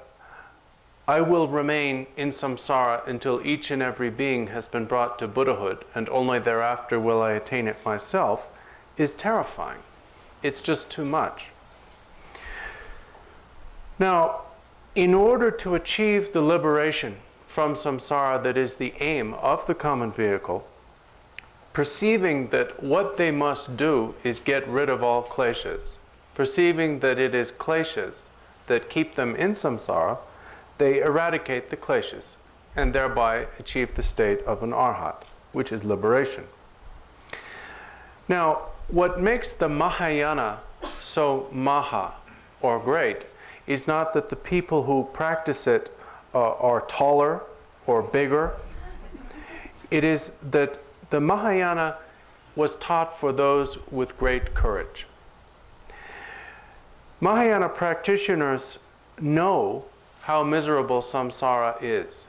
I will remain in samsara until each and every being has been brought to Buddhahood, and only thereafter will I attain it myself, is terrifying. It's just too much. Now, in order to achieve the liberation from samsara that is the aim of the common vehicle, perceiving that what they must do is get rid of all kleshas, perceiving that it is kleshas that keep them in samsara, they eradicate the kleshas and thereby achieve the state of an arhat, which is liberation. Now, what makes the Mahayana so maha, or great, is not that the people who practice it are taller or bigger. It is that the Mahayana was taught for those with great courage. Mahayana practitioners know how miserable samsara is.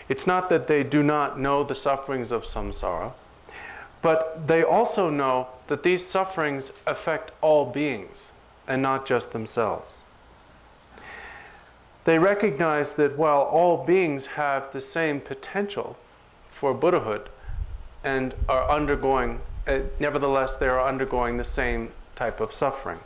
It's not that they do not know the sufferings of samsara, but they also know that these sufferings affect all beings and not just themselves. They recognize that while all beings have the same potential for Buddhahood and are undergoing, nevertheless they are undergoing the same type of suffering.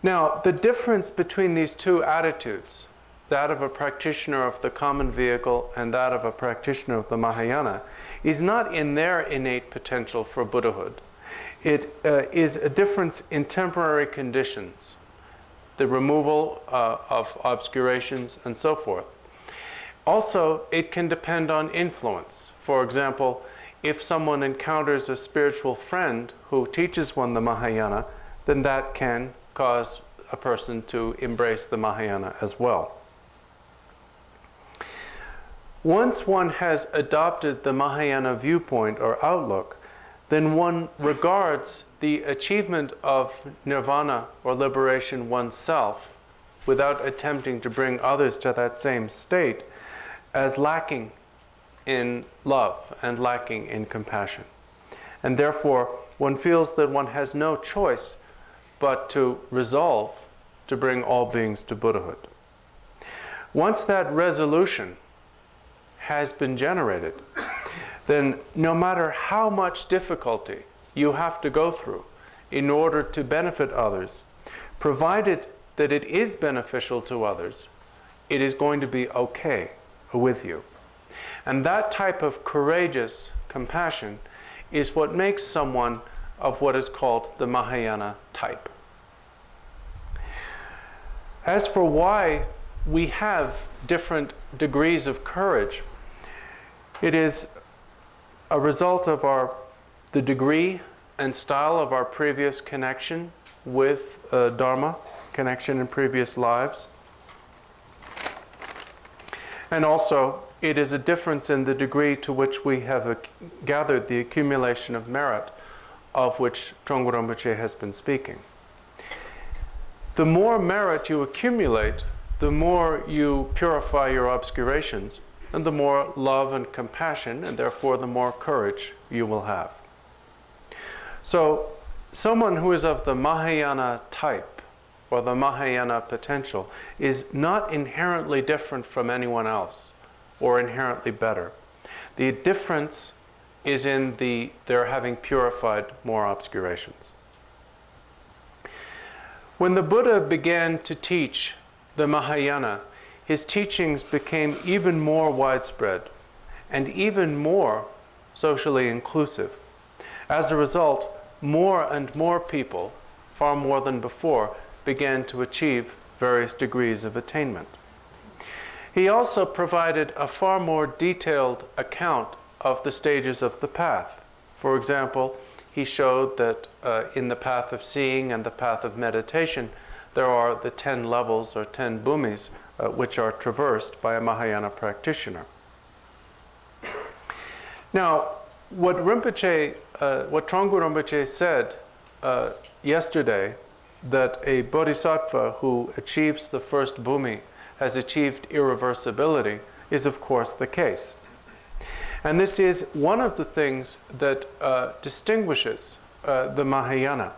Now, the difference between these two attitudes, that of a practitioner of the common vehicle and that of a practitioner of the Mahayana, is not in their innate potential for Buddhahood. It is a difference in temporary conditions, the removal of obscurations and so forth. Also, it can depend on influence. For example, if someone encounters a spiritual friend who teaches one the Mahayana, then that can cause a person to embrace the Mahayana as well. Once one has adopted the Mahayana viewpoint or outlook, then one regards the achievement of nirvana or liberation oneself without attempting to bring others to that same state as lacking in love and lacking in compassion. And therefore, one feels that one has no choice but to resolve to bring all beings to Buddhahood. Once that resolution has been generated, then no matter how much difficulty you have to go through in order to benefit others, provided that it is beneficial to others, it is going to be okay with you. And that type of courageous compassion is what makes someone of what is called the Mahayana type. As for why we have different degrees of courage, it is a result of the degree and style of our previous connection with Dharma, connection in previous lives. And also, it is a difference in the degree to which we have gathered the accumulation of merit of which Trungpa Rinpoche has been speaking. The more merit you accumulate, the more you purify your obscurations, and the more love and compassion, and therefore the more courage you will have. So, someone who is of the Mahayana type, or the Mahayana potential, is not inherently different from anyone else, or inherently better. The difference is in their having purified more obscurations. When the Buddha began to teach the Mahayana, his teachings became even more widespread and even more socially inclusive. As a result, more and more people, far more than before, began to achieve various degrees of attainment. He also provided a far more detailed account of the stages of the path. For example, he showed that in the path of seeing and the path of meditation, there are the 10 levels or 10 bhumis which are traversed by a Mahayana practitioner. Now, what Trungpa Rinpoche said yesterday, that a bodhisattva who achieves the first bhumi has achieved irreversibility, is of course the case. And this is one of the things that distinguishes the Mahayana.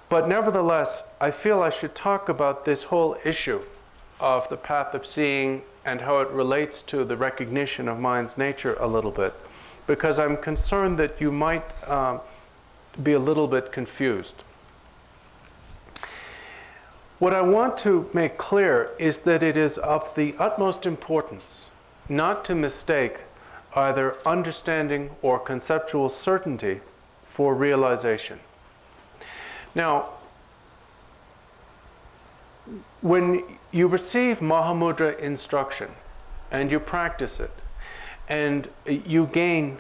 But nevertheless, I feel I should talk about this whole issue of the path of seeing and how it relates to the recognition of mind's nature a little bit, because I'm concerned that you might be a little bit confused. What I want to make clear is that it is of the utmost importance not to mistake either understanding or conceptual certainty for realization. Now, when you receive Mahamudra instruction and you practice it, and you gain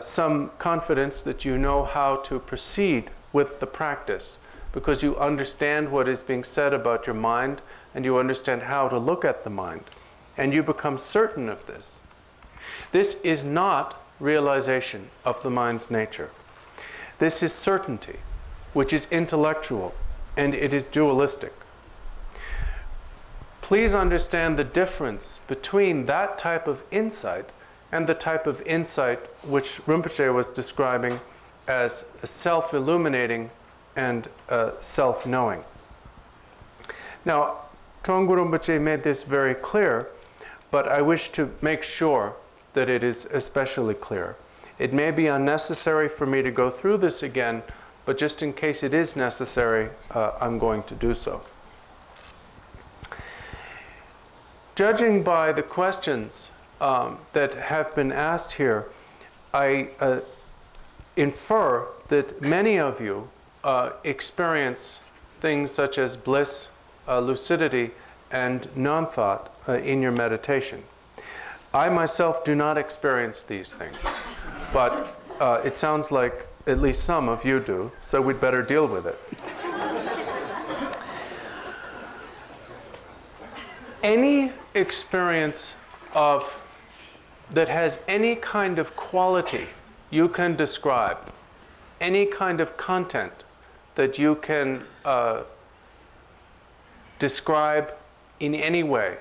some confidence that you know how to proceed with the practice, because you understand what is being said about your mind and you understand how to look at the mind, and you become certain of this. This is not realization of the mind's nature. This is certainty, which is intellectual, and it is dualistic. Please understand the difference between that type of insight and the type of insight which Rinpoche was describing as self-illuminating and self-knowing. Now, Trungpa Rinpoche made this very clear, but I wish to make sure that it is especially clear. It may be unnecessary for me to go through this again, but just in case it is necessary, I'm going to do so. Judging by the questions that have been asked here, I infer that many of you experience things such as bliss, lucidity, and non-thought in your meditation. I myself do not experience these things, but it sounds like at least some of you do, so we'd better deal with it. Any experience that has any kind of quality you can describe, any kind of content that you can describe in any way,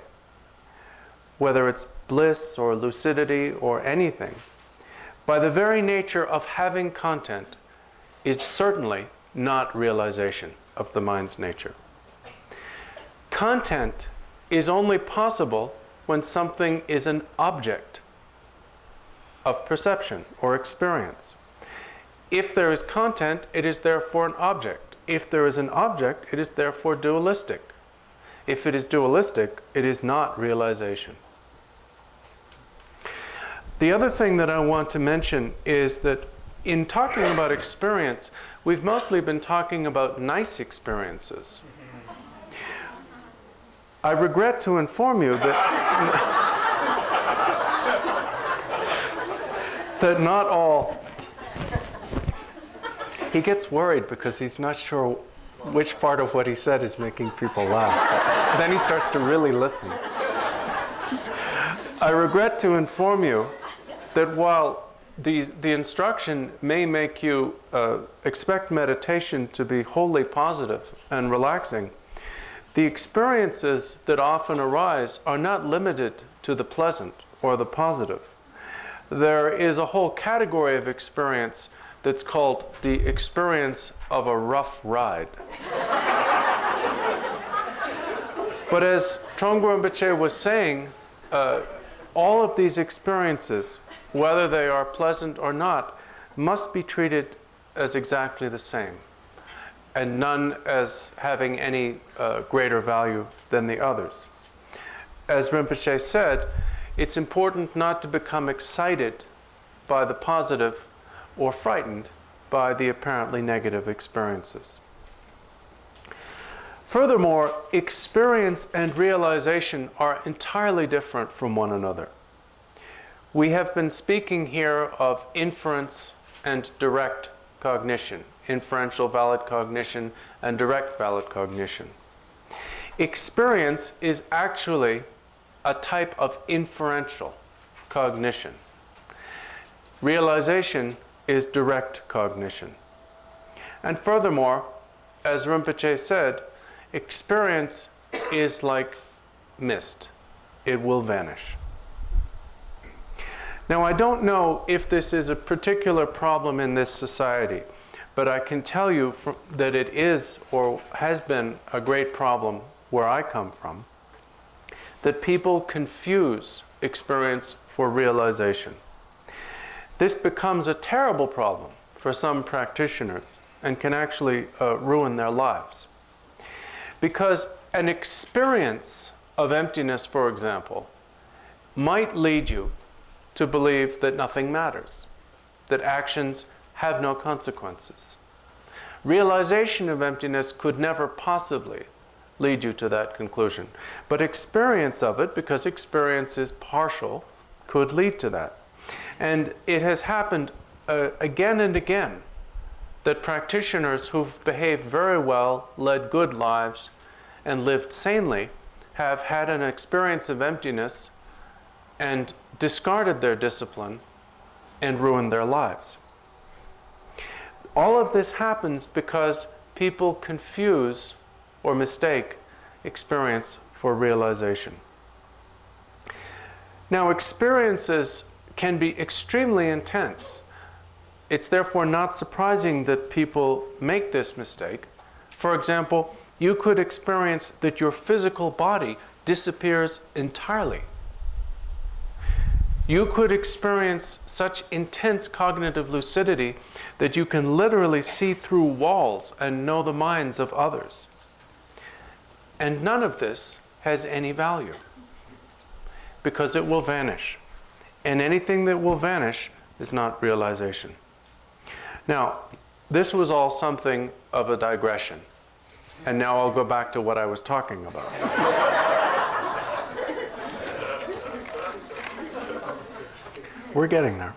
whether it's bliss or lucidity or anything, by the very nature of having content, is certainly not realization of the mind's nature. Content is only possible when something is an object of perception or experience. If there is content, it is therefore an object. if there is an object, it is therefore dualistic. If it is dualistic, it is not realization. The other thing that I want to mention is that in talking about experience, we've mostly been talking about nice experiences. I regret to inform you that that not all... He gets worried because he's not sure which part of what he said is making people laugh. So then he starts to really listen. I regret to inform you that while the instruction may make you expect meditation to be wholly positive and relaxing, the experiences that often arise are not limited to the pleasant or the positive. There is a whole category of experience that's called the experience of a rough ride. But as Trungpa Rinpoche was saying, all of these experiences, whether they are pleasant or not, must be treated as exactly the same, and none as having any greater value than the others. As Rinpoche said, it's important not to become excited by the positive or frightened by the apparently negative experiences. Furthermore, experience and realization are entirely different from one another. We have been speaking here of inference and direct cognition, inferential valid cognition and direct valid cognition. Experience is actually a type of inferential cognition. Realization is direct cognition. And furthermore, as Rinpoche said, experience is like mist. It will vanish. Now, I don't know if this is a particular problem in this society, but I can tell you that it is or has been a great problem where I come from, that people confuse experience for realization. This becomes a terrible problem for some practitioners and can actually ruin their lives. Because an experience of emptiness, for example, might lead you to believe that nothing matters, that actions have no consequences. Realization of emptiness could never possibly lead you to that conclusion. But experience of it, because experience is partial, could lead to that. And it has happened again and again that practitioners who've behaved very well, led good lives, and lived sanely have had an experience of emptiness and discarded their discipline and ruined their lives. All of this happens because people confuse or mistake experience for realization. Now, experiences can be extremely intense. It's therefore not surprising that people make this mistake. For example, you could experience that your physical body disappears entirely. You could experience such intense cognitive lucidity that you can literally see through walls and know the minds of others. And none of this has any value, because it will vanish. And anything that will vanish is not realization. Now, this was all something of a digression. And now I'll go back to what I was talking about. We're getting there.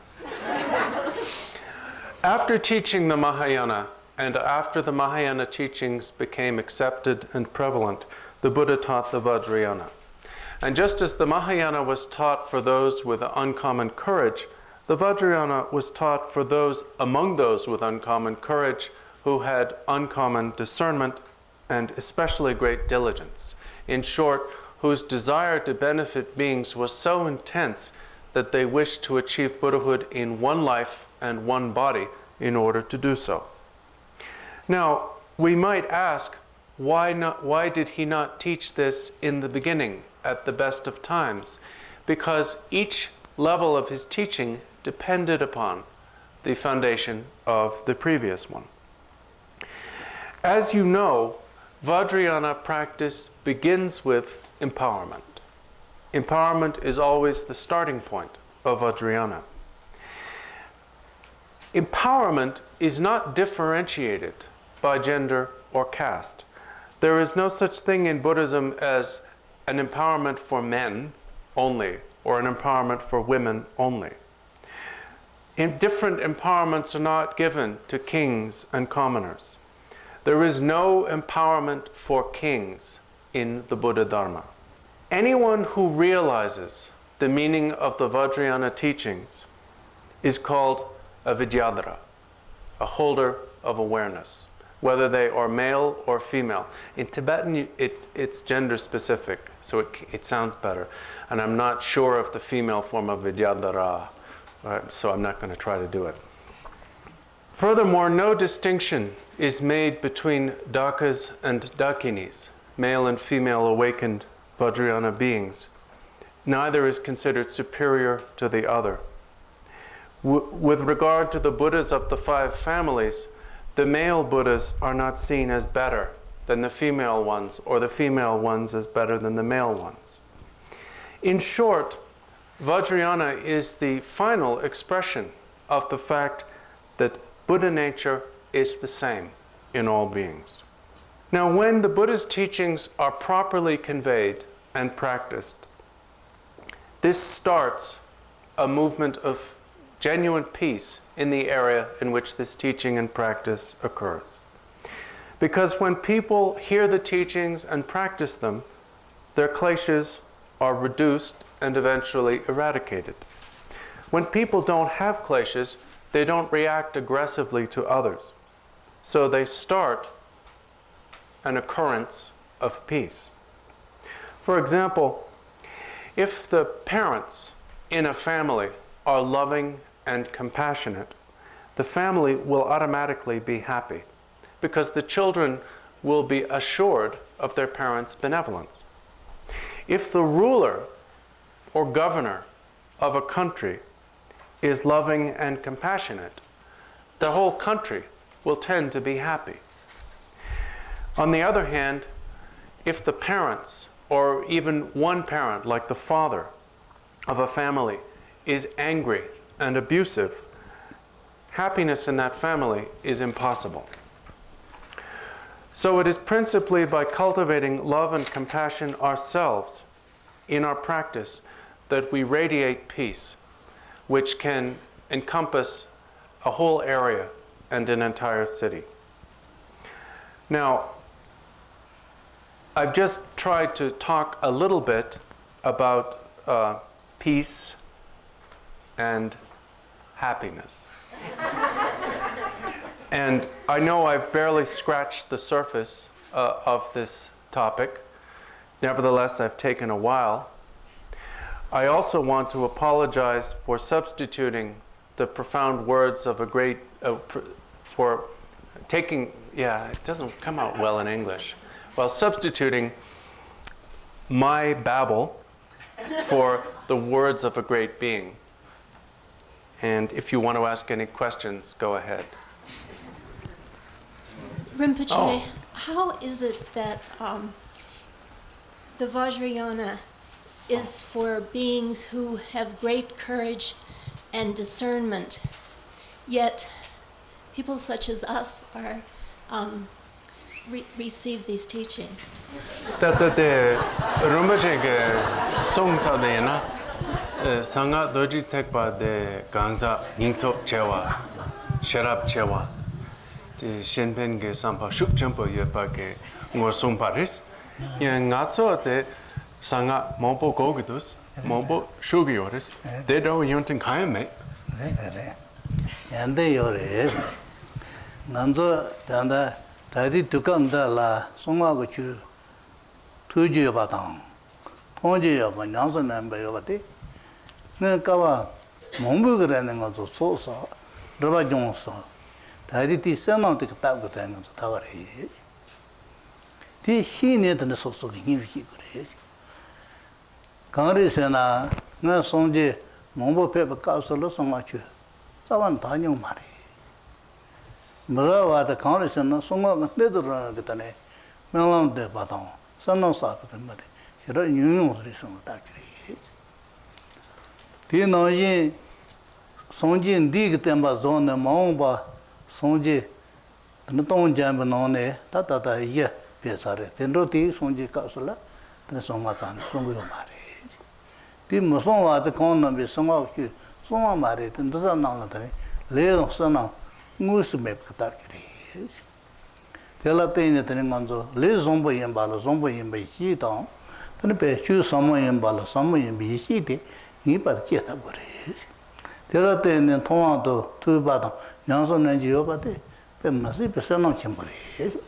After teaching the Mahayana, and after the Mahayana teachings became accepted and prevalent, the Buddha taught the Vajrayana. And just as the Mahayana was taught for those with uncommon courage, the Vajrayana was taught for those among those with uncommon courage who had uncommon discernment and especially great diligence. In short, whose desire to benefit beings was so intense that they wished to achieve Buddhahood in one life and one body in order to do so. Now, we might ask, why did he not teach this in the beginning, at the best of times? Because each level of his teaching depended upon the foundation of the previous one. As you know, Vajrayana practice begins with empowerment. Empowerment is always the starting point of Vajrayana. Empowerment is not differentiated by gender or caste. There is no such thing in Buddhism as an empowerment for men only or an empowerment for women only. Different empowerments are not given to kings and commoners. There is no empowerment for kings in the Buddha Dharma. Anyone who realizes the meaning of the Vajrayana teachings is called a Vidyadhara, a holder of awareness, whether they are male or female. In Tibetan, it's gender specific, so it sounds better. And I'm not sure of the female form of Vidyadhara, so I'm not going to try to do it. Furthermore, no distinction is made between Dakas and Dakinis, male and female awakened Vajrayana beings. Neither is considered superior to the other. With regard to the Buddhas of the 5 families, the male Buddhas are not seen as better than the female ones, or the female ones as better than the male ones. In short, Vajrayana is the final expression of the fact that Buddha nature is the same in all beings. Now, when the Buddha's teachings are properly conveyed and practiced, this starts a movement of genuine peace in the area in which this teaching and practice occurs. Because when people hear the teachings and practice them, their kleshas are reduced and eventually eradicated. When people don't have kleshas, they don't react aggressively to others. So they start an occurrence of peace. For example, if the parents in a family are loving and compassionate, the family will automatically be happy because the children will be assured of their parents' benevolence. If the ruler or governor of a country is loving and compassionate, the whole country will tend to be happy. On the other hand, if the parents, or even one parent, like the father of a family, is angry and abusive, happiness in that family is impossible. So it is principally by cultivating love and compassion ourselves in our practice that we radiate peace, which can encompass a whole area and an entire city. Now, I've just tried to talk a little bit about peace and happiness. And I know I've barely scratched the surface of this topic. Nevertheless, I've taken a while. I also want to apologize for substituting the profound words of a great, for taking, it doesn't come out well in English. Well, substituting my babble for the words of a great being. And if you want to ask any questions, go ahead. Rinpoche, how is it that the Vajrayana is for beings who have great courage and discernment, yet people such as us are receive these teachings? Rinpoche song tadena sanga doji tekpa de gangza ningtop chewa sherab chewa de shenpen ge sampa shuk champo yepa ge ngor song paris yang ngatso de sanga mompo gogidus mompo shugiores de do yuntin kayame yande yore nanzo danda 다리 두칸달라 송하고 주 투지여 바당 통지여 뭐 냥선은 배워 봤대 내가 몸부 그러는 것도 소소 러바 종소 다리 뒤서는 그 따고 되는 것도 다 그래 뒤 희내는 소소가 힘이 그래 강리세나 나 송지 몸부 배워 가서로 송하주 자원 다녀 말이 Mara the Congress and Songa Nether Gitane, Melam de Baton, Sanon Sapatamati, Hira Union Rison Takri. Tinoji Sonjin Dig Temba Zone, Momba, Sonji, the Ton Jambanone, Tata Ye, Pesare, Tendroti, Sonji Capsula, the Somatan, Songomari. The Musonga the corner be Songa, Songa married, and doesn't know that Leo Sana, Moose Map Takri. Tell a thing that in Gonzo, Lay Zombo in Bala, Zombo in Bechi town, then pay choose someone in Bala, someone in Bechi, Nipa Chetaburi. Tell a thing in Toronto, two battle, Johnson and Giobati, Pemasi, Pesano Chimburi.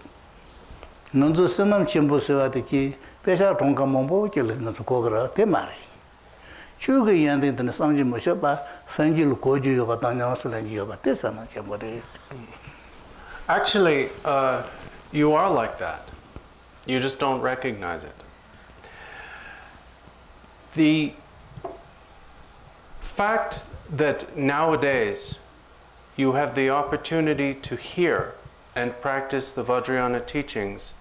Nonzo Senam Chimbusati, Pesha Tonka Mombo, killing the Cogra, Temari. Chuga Yandi than the Sanji Mushaba, Sanji Lukoji of Batanya Solangi of Batesana Chimburi. Actually, you are like that. You just don't recognize it. The fact that nowadays you have the opportunity to hear and practice the Vajrayana teachings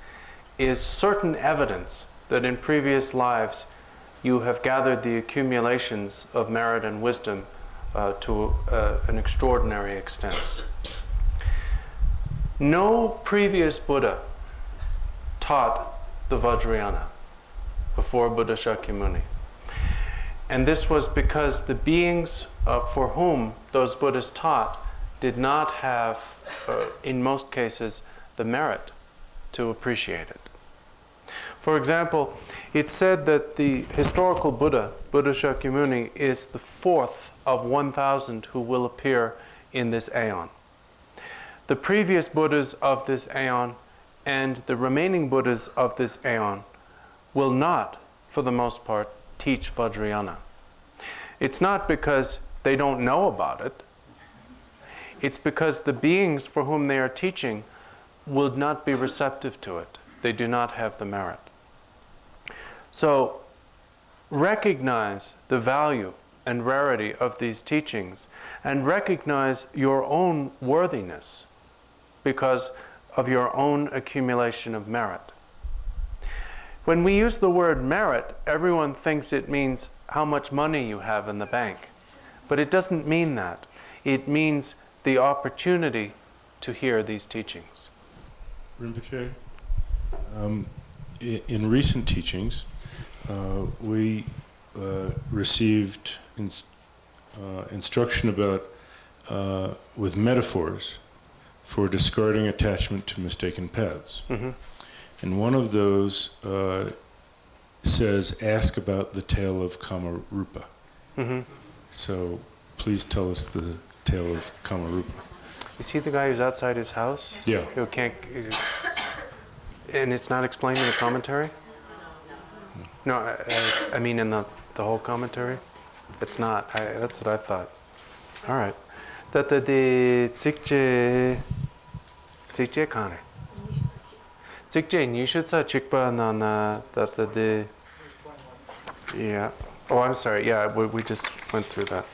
is certain evidence that in previous lives you have gathered the accumulations of merit and wisdom to an extraordinary extent. No previous Buddha taught the Vajrayana before Buddha Shakyamuni. And this was because the beings for whom those Buddhas taught did not have, in most cases, the merit to appreciate it. For example, it's said that the historical Buddha, Buddha Shakyamuni, is the fourth of 1,000 who will appear in this aeon. The previous Buddhas of this aeon and the remaining Buddhas of this aeon will not, for the most part, teach Vajrayana. It's not because they don't know about it. It's because the beings for whom they are teaching will not be receptive to it. They do not have the merit. So recognize the value and rarity of these teachings and recognize your own worthiness because of your own accumulation of merit. When we use the word merit, everyone thinks it means how much money you have in the bank. But it doesn't mean that. It means the opportunity to hear these teachings. Rinpoche, in recent teachings, we received instruction about, with metaphors, for discarding attachment to mistaken paths. Mm-hmm. And one of those says, ask about the tale of Kamarupa. Mm-hmm. So please tell us the tale of Kamarupa. Is he the guy who's outside his house? Yeah. Who can't, and it's not explained in the commentary? No, I mean in the whole commentary? It's not. That's what I thought. All right. Tata de tsikje kane. Tsikje nishutsa chikpa nana tata de. Yeah. Oh, I'm sorry. Yeah, we just went through that.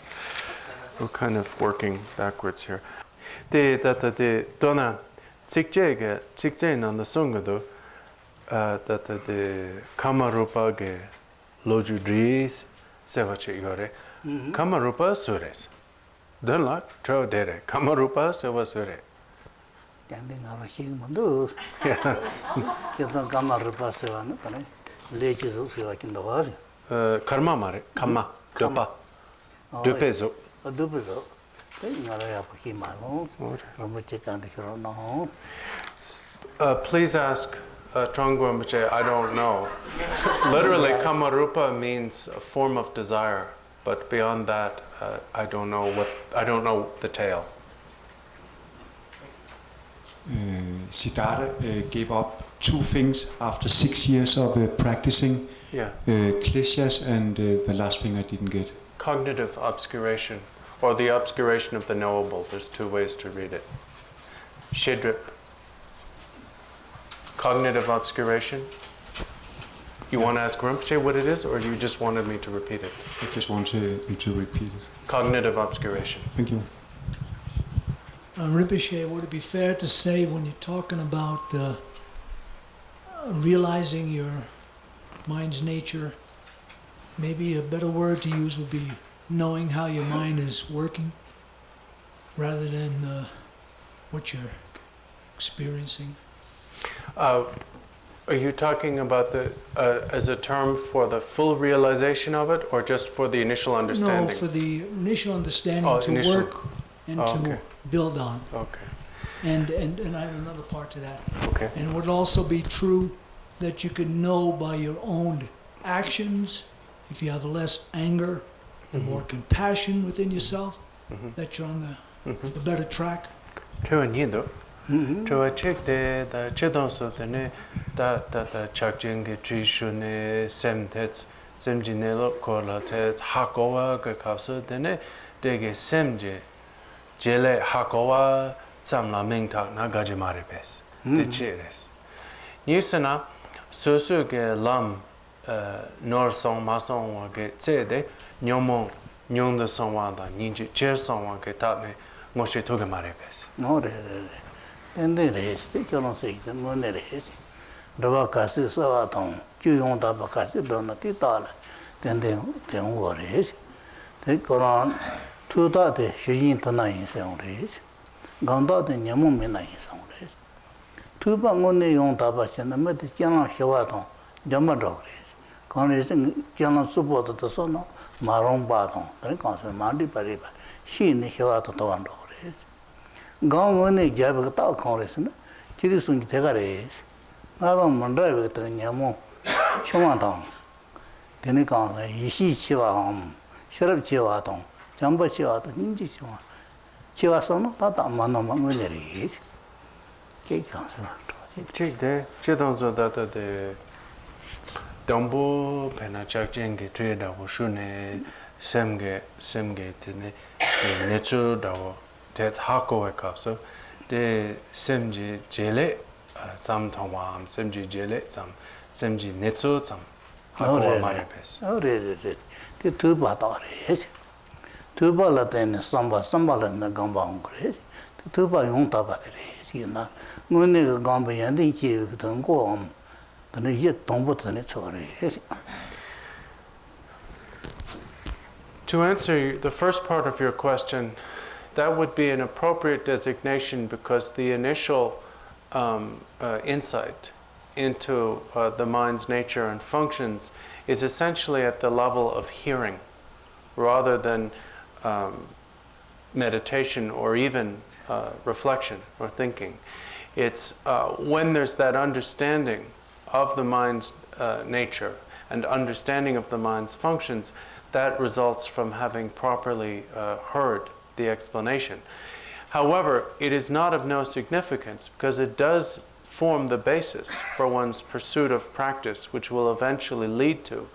We're kind of working backwards here. De tata de dona tsikje nana sungado tata de Kamarupa ge lojudris sevache yore. Kamarupa sures. Don't like throw dere. Kamarupa seva sure. Standing over here, Mandu. Chetan Kamarupa Seva, Leches of Seva in the was. Karma mare, kama, dupa. Dupezo. A dupezo. Taking a rap him alone, Rinpoche and the Hero. Please ask Trungwa Rinpoche, I don't know. Literally, Kamarupa means a form of desire, but beyond that, I don't know the tale. Siddhartha gave up 2 things after 6 years of practicing. Yeah. Kleshas and the last thing I didn't get. Cognitive obscuration, or the obscuration of the knowable. There's 2 ways to read it. Shidrip. Cognitive obscuration. You want to ask Rinpoche what it is, or you just wanted me to repeat it? I just want you to repeat it. Cognitive obscuration. Thank you. Rinpoche, would it be fair to say when you're talking about realizing your mind's nature, maybe a better word to use would be knowing how your mind is working rather than what you're experiencing? Are you talking about the as a term for the full realization of it, or just for the initial understanding? No, for the initial understanding to work and to build on. Okay. And I have another part to that. Okay. And would it also be true that you can know by your own actions, if you have less anger and more compassion within yourself, that you're on the better track? True, check the chedon so the charging trishune semtets semjinelo corlatet hakowa kaso the dege semje jele hakowa samla mingtak na gajimare pes the cheres nisana sosu ge lam nor song mason ge tsede nyomo nyon de sonwanda ninje cher sonwa ge tatne ngoshe toge mare pes no re and the rest, they cannot say the moon race. Ravakasi Savaton, Chuyong Tabakasi Donatitala, then they worries. They go on 2 date, Shijin Tana in some race, Ganda the Yamumina in some race. 2 Bangoni Yong Tabash and the Medican Shavaton, Jamadog race. Congressing Jalan support the son, Maron Baton, then Consul Mandi Pariba, she in the Shavata Tawando race. गांव में जब बताओ कांग्रेस ने चिरी सुन के करे ना तो मंडा व्यक्ति ने हमो क्षमा था देने का है इसी चिवा हम शरब चिवा तो जंबा चिवा तो निजी चिवा चिवा सोनो ताता मानो मंगले रे के कहां से ठीक है चेतन जो दाता दे दंबो पेना चाचेंग के ट्रेड वो शुने semge tene necho dawo det hako ekapso de semji jele zam thawam semji jele zam semji necho zam hako maripes re te tu ba ta re tu ba la ten samba la na gamba ngre tu ba yong ta ba re si na ngo ne ga gamba yan de chi ge dong go am de ne ye dong bu de ne cho re. To answer the first part of your question, that would be an appropriate designation because the initial insight into the mind's nature and functions is essentially at the level of hearing rather than meditation or even reflection or thinking. It's when there's that understanding of the mind's nature and understanding of the mind's functions that results from having properly heard the explanation. However, it is not of no significance because it does form the basis for one's pursuit of practice, which will eventually lead to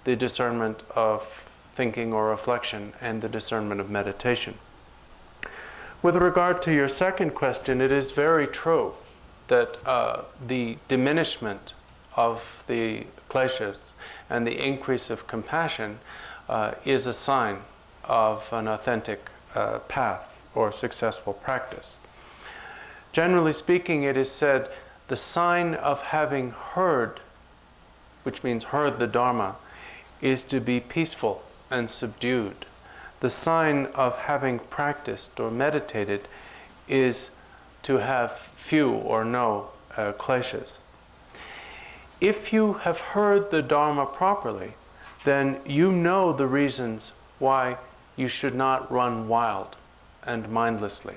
the discernment of thinking or reflection and the discernment of meditation. With regard to your second question, it is very true that the diminishment of the kleshas and the increase of compassion is a sign of an authentic path or successful practice. Generally speaking, it is said the sign of having heard, which means heard the Dharma, is to be peaceful and subdued. The sign of having practiced or meditated is to have few or no kleshas. If you have heard the Dharma properly, then you know the reasons why you should not run wild and mindlessly.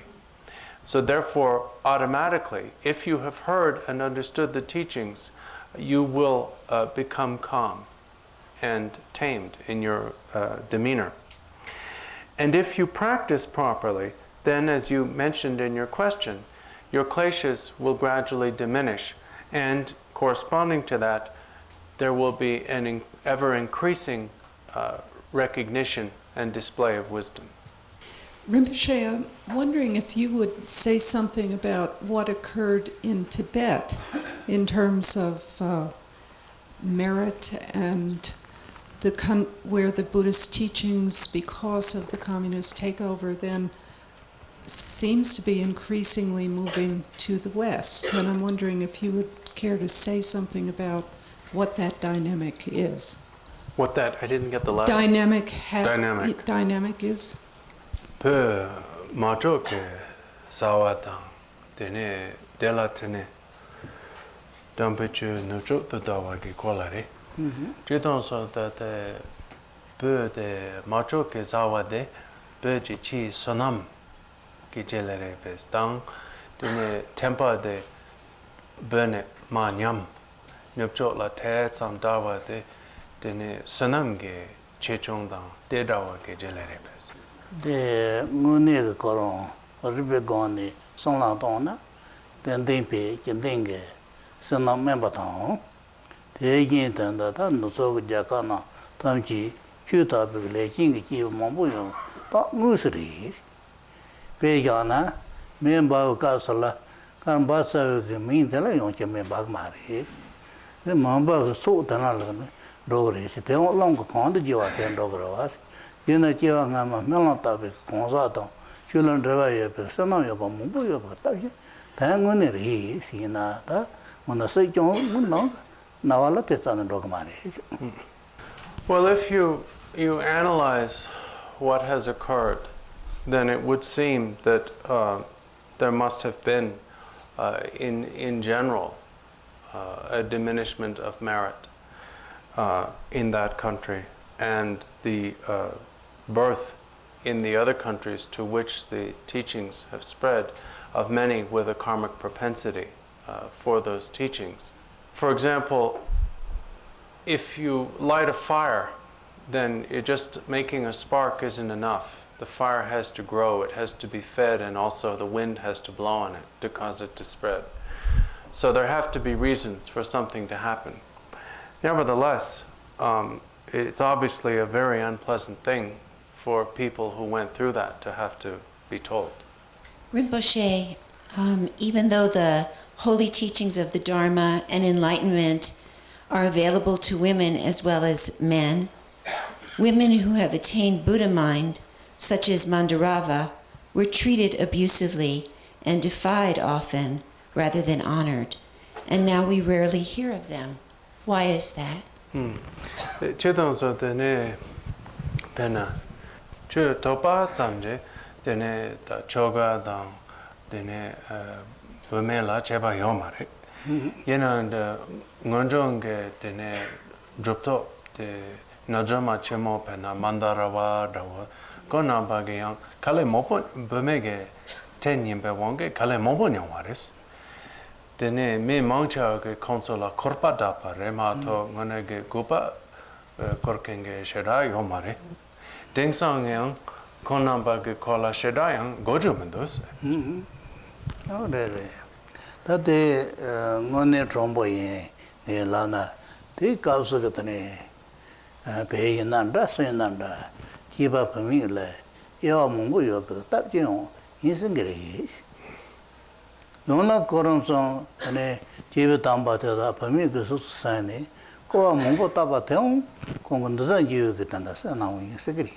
So therefore, automatically, if you have heard and understood the teachings, you will become calm and tamed in your demeanor. And if you practice properly, then as you mentioned in your question, your kleshas will gradually diminish, and corresponding to that, there will be an ever-increasing recognition and display of wisdom. Rinpoche, I'm wondering if you would say something about what occurred in Tibet in terms of merit and where the Buddhist teachings, because of the communist takeover, then seems to be increasingly moving to the West. And I'm wondering if you would care to say something about what that dynamic is. What that, I didn't get the last. Dynamic is? Pe macho ke sawata tene dela tene dampechu no chok to dawa ke kolare. Chidon so that pe de macho ke sawade pe chi sonam ke jelere pestang tene tempa de bene manyam nyopcho la the sam dawa de tene sonam ke chechong dang de dawa ke jelere pes. De ngone ko ron ribe gone song la don na den den pe kin den ge sonam member tong de yin den da no so ge ja ka na tam ji chu ta be le jing ge ji mo bu yo da ngu si ri pe ya na men ba ka sa la kan ba sa ge min de la yong che men ba ma ri de ma ba so da na la do re si de long ko kon de ji wa ten do gro wa yena jiwa nga ma mela tabi gongsa tong chulan drewa yebe sanam yoba mungpo yoba tabi taya ngone ri si na ta ngona sai chong ngon nawala te tsanan rogma ri. Well, if you analyze what has occurred, then it would seem that there must have been, in general, a diminishment of merit in that country, and the birth in the other countries to which the teachings have spread of many with a karmic propensity for those teachings. For example, if you light a fire, then just making a spark isn't enough. The fire has to grow, it has to be fed, and also the wind has to blow on it to cause it to spread. So there have to be reasons for something to happen. Nevertheless, it's obviously a very unpleasant thing for people who went through that to have to be told. Rinpoche, even though the holy teachings of the Dharma and enlightenment are available to women as well as men, women who have attained Buddha mind, such as Mandarava, were treated abusively and defied often rather than honored. And now we rarely hear of them. Why is that? Chedon so tene pena chu topa tsamje tene ta choga dang tene wemela cheba yomare yena de ngonjong ge tene drupto te najama chemo pena mandarawa dawa kona bagyan kale mopo bemege tenyimbe wonge kale mopo nywares tene me mangcha ke consola korpa dapa remato ngone ge gopa korkenge sheda yomare dengsang yang konamba ge kola sheda yang goju mendos Oh re ta de ngone trombo ye lana de kausu ge tane pe yin nan da sen nan da hiba pami le yo mungu yo pe ta jin yin sin ge ri Yona koronson ane jibe tamba te da pami ge su sane ko mungo taba te on kongon da jiu ge tanda sa na wi se ge ri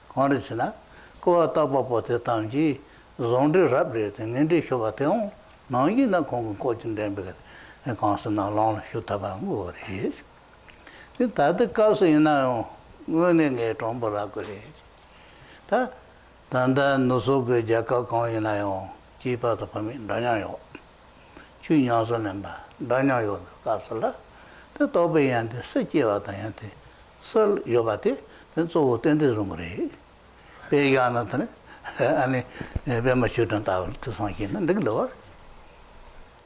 ko ri sina ko taba po te tamji zonde rabre te ngende shoba te on na yi na kongon ko jin den be ge ka sa na long shu taba ngo ri ni ta de ka sa ina ngone nge tombo ra ko ri ta tanda no so ge ja ka ko ina yo jiba da pami danya yo chu nya so nen ba danya yo ka sa la te to be yan de se ji wa da yan de sol yo ba de den so den de zong re be ya na ta ne ani be ma chu dan ta tu song yin na de lo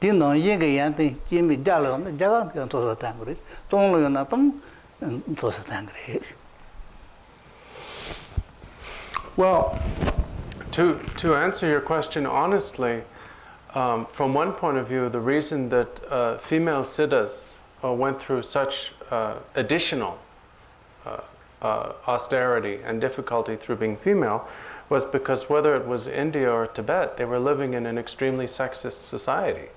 din no yin ge yan de ji mi ja lo na ja ga to so tang re tong lo yo na tong to so tang re. Well, to answer your question honestly, from one point of view, the reason that female siddhas went through such additional austerity and difficulty through being female was because whether it was India or Tibet, they were living in an extremely sexist society.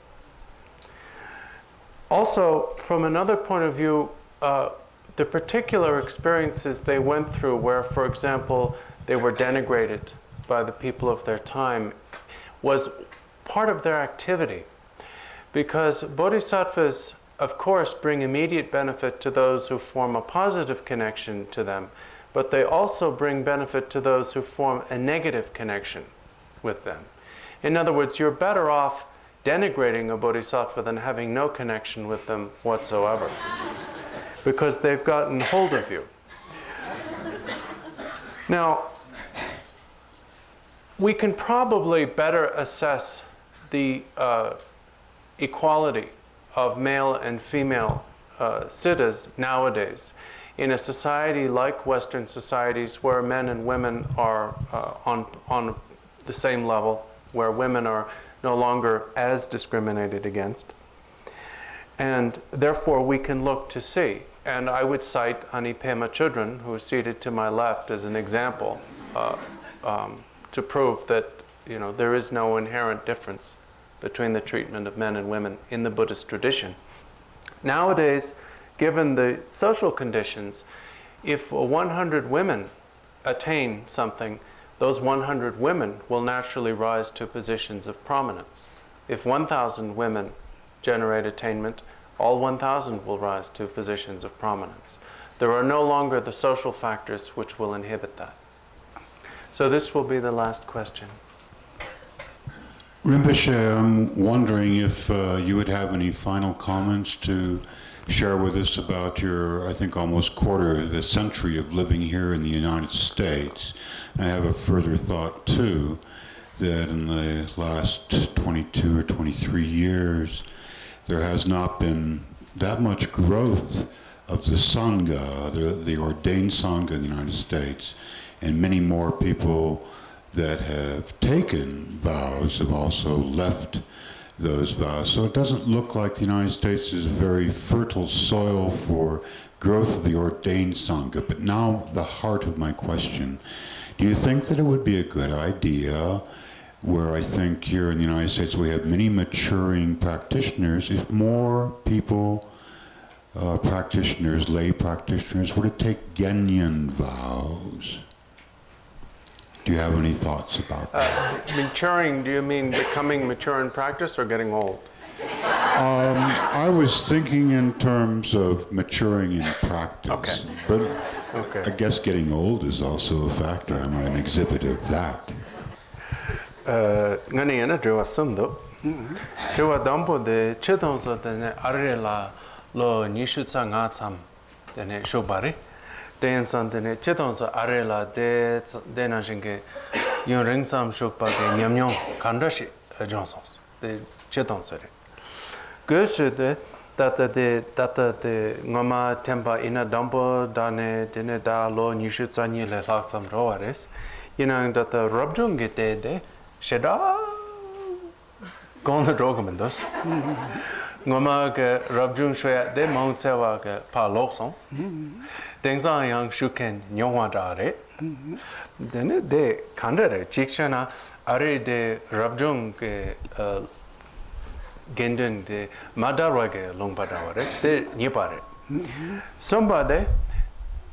Also, from another point of view, the particular experiences they went through where, for example, they were denigrated by the people of their time was part of their activity. Because bodhisattvas, of course, bring immediate benefit to those who form a positive connection to them, but they also bring benefit to those who form a negative connection with them. In other words, you're better off denigrating a bodhisattva than having no connection with them whatsoever, because they've gotten hold of you. Now, we can probably better assess the equality of male and female siddhas nowadays in a society like Western societies where men and women are on the same level, where women are no longer as discriminated against. And therefore we can look to see. And I would cite Anipema Chudran, who is seated to my left, as an example to prove that there is no inherent difference between the treatment of men and women in the Buddhist tradition. Nowadays, given the social conditions, if 100 women attain something, those 100 women will naturally rise to positions of prominence. If 1,000 women generate attainment, all 1,000 will rise to positions of prominence. There are no longer the social factors which will inhibit that. So this will be the last question. Rinpoche, I'm wondering if you would have any final comments to share with us about your, I think, almost quarter of a century of living here in the United States. And I have a further thought, too, that in the last 22 or 23 years, there has not been that much growth of the Sangha, the ordained Sangha in the United States, and many more people that have taken vows have also left those vows. So it doesn't look like the United States is a very fertile soil for growth of the ordained Sangha. But now the heart of my question, do you think that it would be a good idea, where I think here in the United States we have many maturing practitioners, if more people, practitioners, lay practitioners, were to take Genyan vows? Do you have any thoughts about that? Maturing, do you mean becoming mature in practice or getting old? I was thinking in terms of maturing in practice. Okay. But Okay. I guess getting old is also a factor. I'm an exhibit of that. Ngani yana dewa samdo. Dewa dampo de chetongso tene arela lo nishutsa nga tsam tene shobari. Den san tene chetongso arela de na shinge yon ring tsam shokpa de nyamnyong kandashi jonsons de chetongso re. Göshe de tata de ngama tempa ina dampo dane tene da lo nishutsa ni le laksam roares. Yinang data rabjung gete de sheda gona drogamandos. Ngoma ke rabjung shwe de mount sewa ke pa lokson. Dengsa yang shuken nyongwa dare. Dene de kandare chikshana are de rabjung ke gendun de madarwa ke longpadaware de nyipare. Somebade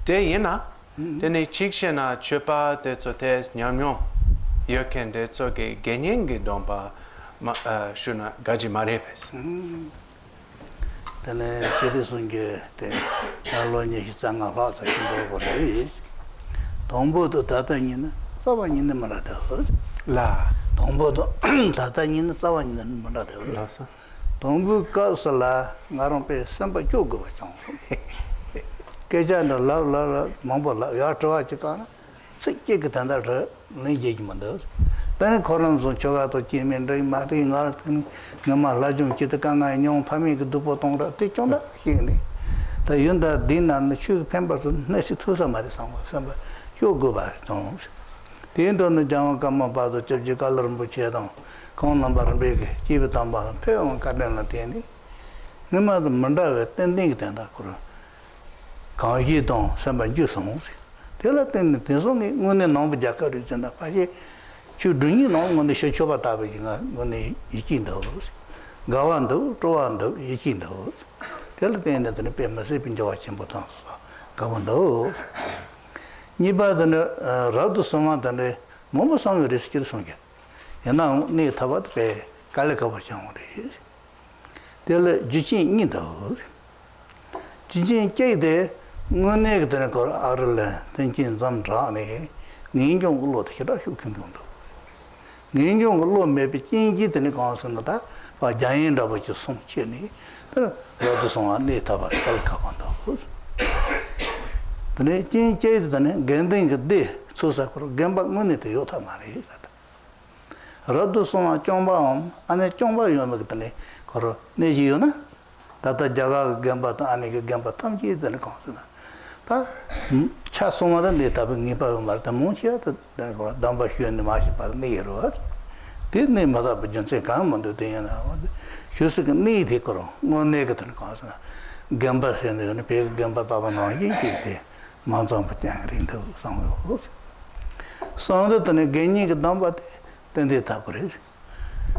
de yena dene chikshana chupa de tsotes nyamnyong yoken de tsoge genyenge dompa shuna gaji marepes. Dene chedisunge de nalonye hitsanga lasa kimbo gore dombo to tatanyina sawanyina marada La. dombo to tatanyina sawanyina marada Lasa. dombo kasala ngarompe samba jogo wachong Kejana la mambo la yatwa chikana sikke kitanda re nije mando then koran so choga to chimen re ma ti ngal ngama la jung chitakanga nyong phami ke dupo tong ra ti chonda hingni ta yunda dinan chu pemba so nesi thusa mari samba yogo ba tong tin don jang kama ba do chebji kalaram bu che dong kon number be ke jibe tamba peong kaden la tieni ngama manda ve tending tenda kura 강이 동 선반주 성지 될라 때는 대성이 오늘 너무 작가를 전다 파지 주둥이 너무 오늘 쇼초바다 버지가 오늘 이긴도 가완도 또완도 이긴도 될라 때는 뱀마세 빈저와 첨부터 가완도 니바드는 라도 소마단에 Momo Song Riskir Song. Yana ne tabat be Kalakava Changri. Del Jichin Nido. Jichin Kade, Monek Denakor Arle, Tenkin Zamdrani, Ninjong Ulo Hira Hukundo. Ninjong Ulo may be Jingi in the Consonata, by Giant of your song chini, the song native Kalakavando. The Jin Jade than Gending a day, so Sakura Gamba Money to Yotamari. Radusona Chomba and a Chomba Yomakane, Coro Nejiona, that the Jaga Gamba Anika Gamba Tamji than a consonant. Chasoma than later Nipa Marta Munchia, then Damba Hugh and the Marshal Nero. Didn't name Mother Johnson come on the day and Husik need Hicoro, more negative consonant. Gamba send the pig Gamba Tabano, Mountain Patang into some of those. Sounded than a gaining a number. Then they tapped.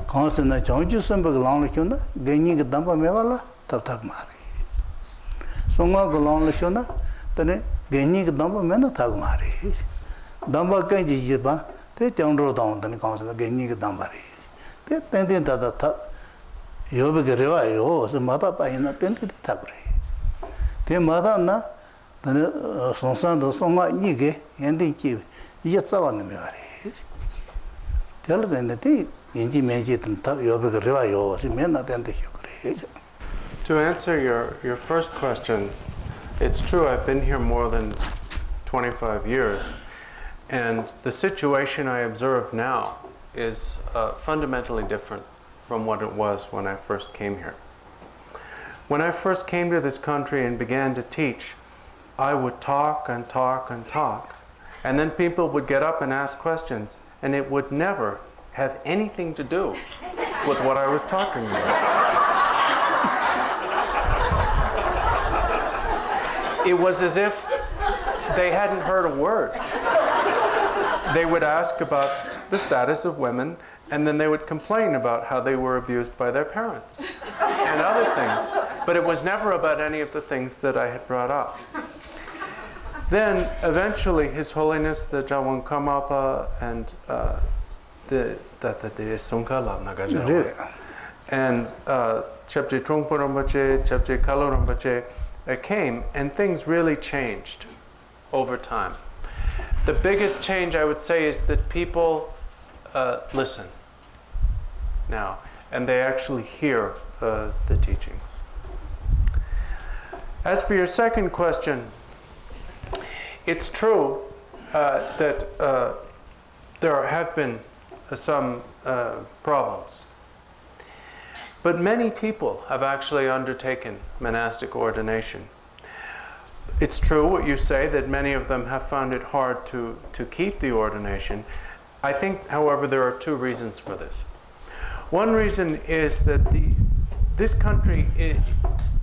Constant George Sumberg long lacuna, gaining a dumper mevala, tatak mari. Songa go long lacuna, then gaining a dumper mena tagmari. Dumper kanji jiba, they don't roll down the constant gaining a dumbari. They tended at the top. You be the river, the mother by an attended tabri. The mother na, then Sonsan the Songa Nige, and the give, yet saw the memory. Tell them that they magic and Yobic Rivayo, men attend the Hugh. To answer your first question, it's true I've been here more than 25 years, and the situation I observe now is fundamentally different from what it was when I first came here. When I first came to this country and began to teach, I would talk and talk and talk, and then people would get up and ask questions, and it would never have anything to do with what I was talking about. It was as if they hadn't heard a word. They would ask about the status of women, and then they would complain about how they were abused by their parents and other things. But it was never about any of the things that I had brought up. Then, eventually, His Holiness, the Jawang Karmapa, and the Songkala Nagajawa, and Chapje Trungpa Rinpoche, Chapje Kalo Rinpoche came, and things really changed over time. The biggest change, I would say, is that people listen now, and they actually hear the teachings. As for your second question, it's true that there have been some problems. But many people have actually undertaken monastic ordination. It's true what you say, that many of them have found it hard to keep the ordination. I think, however, there are two reasons for this. One reason is that this country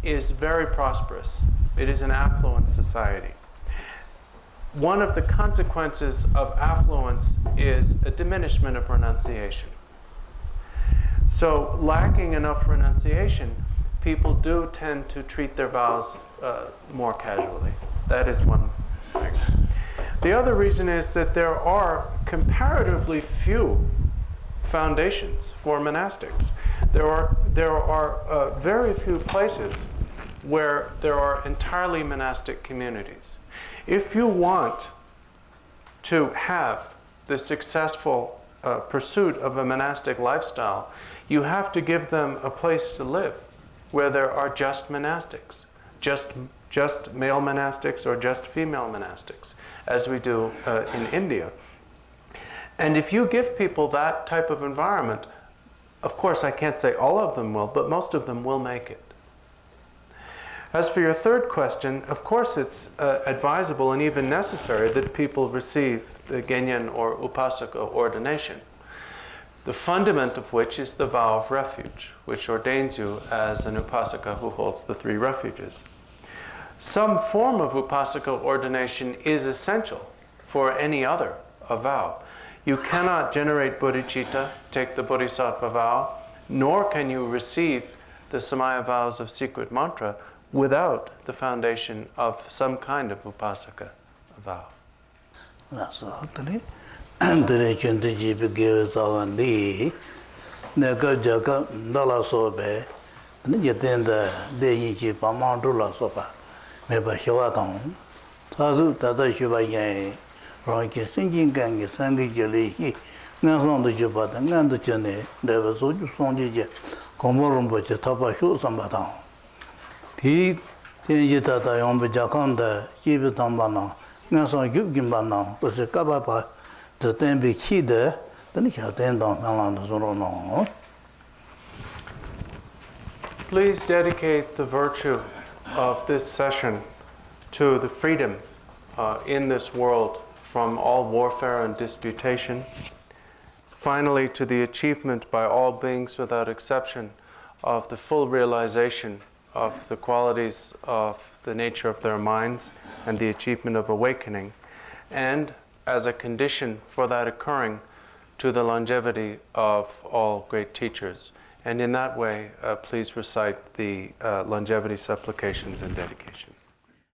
is very prosperous. It is an affluent society. One of the consequences of affluence is a diminishment of renunciation. So, lacking enough renunciation, people do tend to treat their vows more casually. That is one thing. The other reason is that there are comparatively few foundations for monastics. There are very few places where there are entirely monastic communities. If you want to have the successful pursuit of a monastic lifestyle, you have to give them a place to live where there are just monastics, just male monastics or just female monastics, as we do in India. And if you give people that type of environment, of course I can't say all of them will, but most of them will make it. As for your third question, of course it's advisable and even necessary that people receive the Genyan or Upasaka ordination, the fundament of which is the vow of refuge, which ordains you as an Upasaka who holds the three refuges. Some form of Upasaka ordination is essential for any other vow. You cannot generate bodhicitta, take the bodhisattva vow, nor can you receive the Samaya vows of secret mantra without the foundation of some kind of Upasaka vow. That's all. tere chunti jibi gewe sawan di neka jaka ndala sobe jatenda deyi chi pamandu la sopa meba hewa tong tazu tata shuba yayi ronki sinjin kangi sangi jali hi ngan du juba da ngan du chane reba soju sonji je kombo Rinpoche tapa shu samba tong ti tenji tata yombe jakanda jibi tamba na ngan son yub gimba na kusi kaba pa the tembe kide then you attend on. Please dedicate the virtue of this session to the freedom in this world from all warfare and disputation. Finally, to the achievement by all beings without exception of the full realization of the qualities of the nature of their minds and the achievement of awakening, and as a condition for that occurring, to the longevity of all great teachers. And in that way, please recite the longevity supplications and dedications.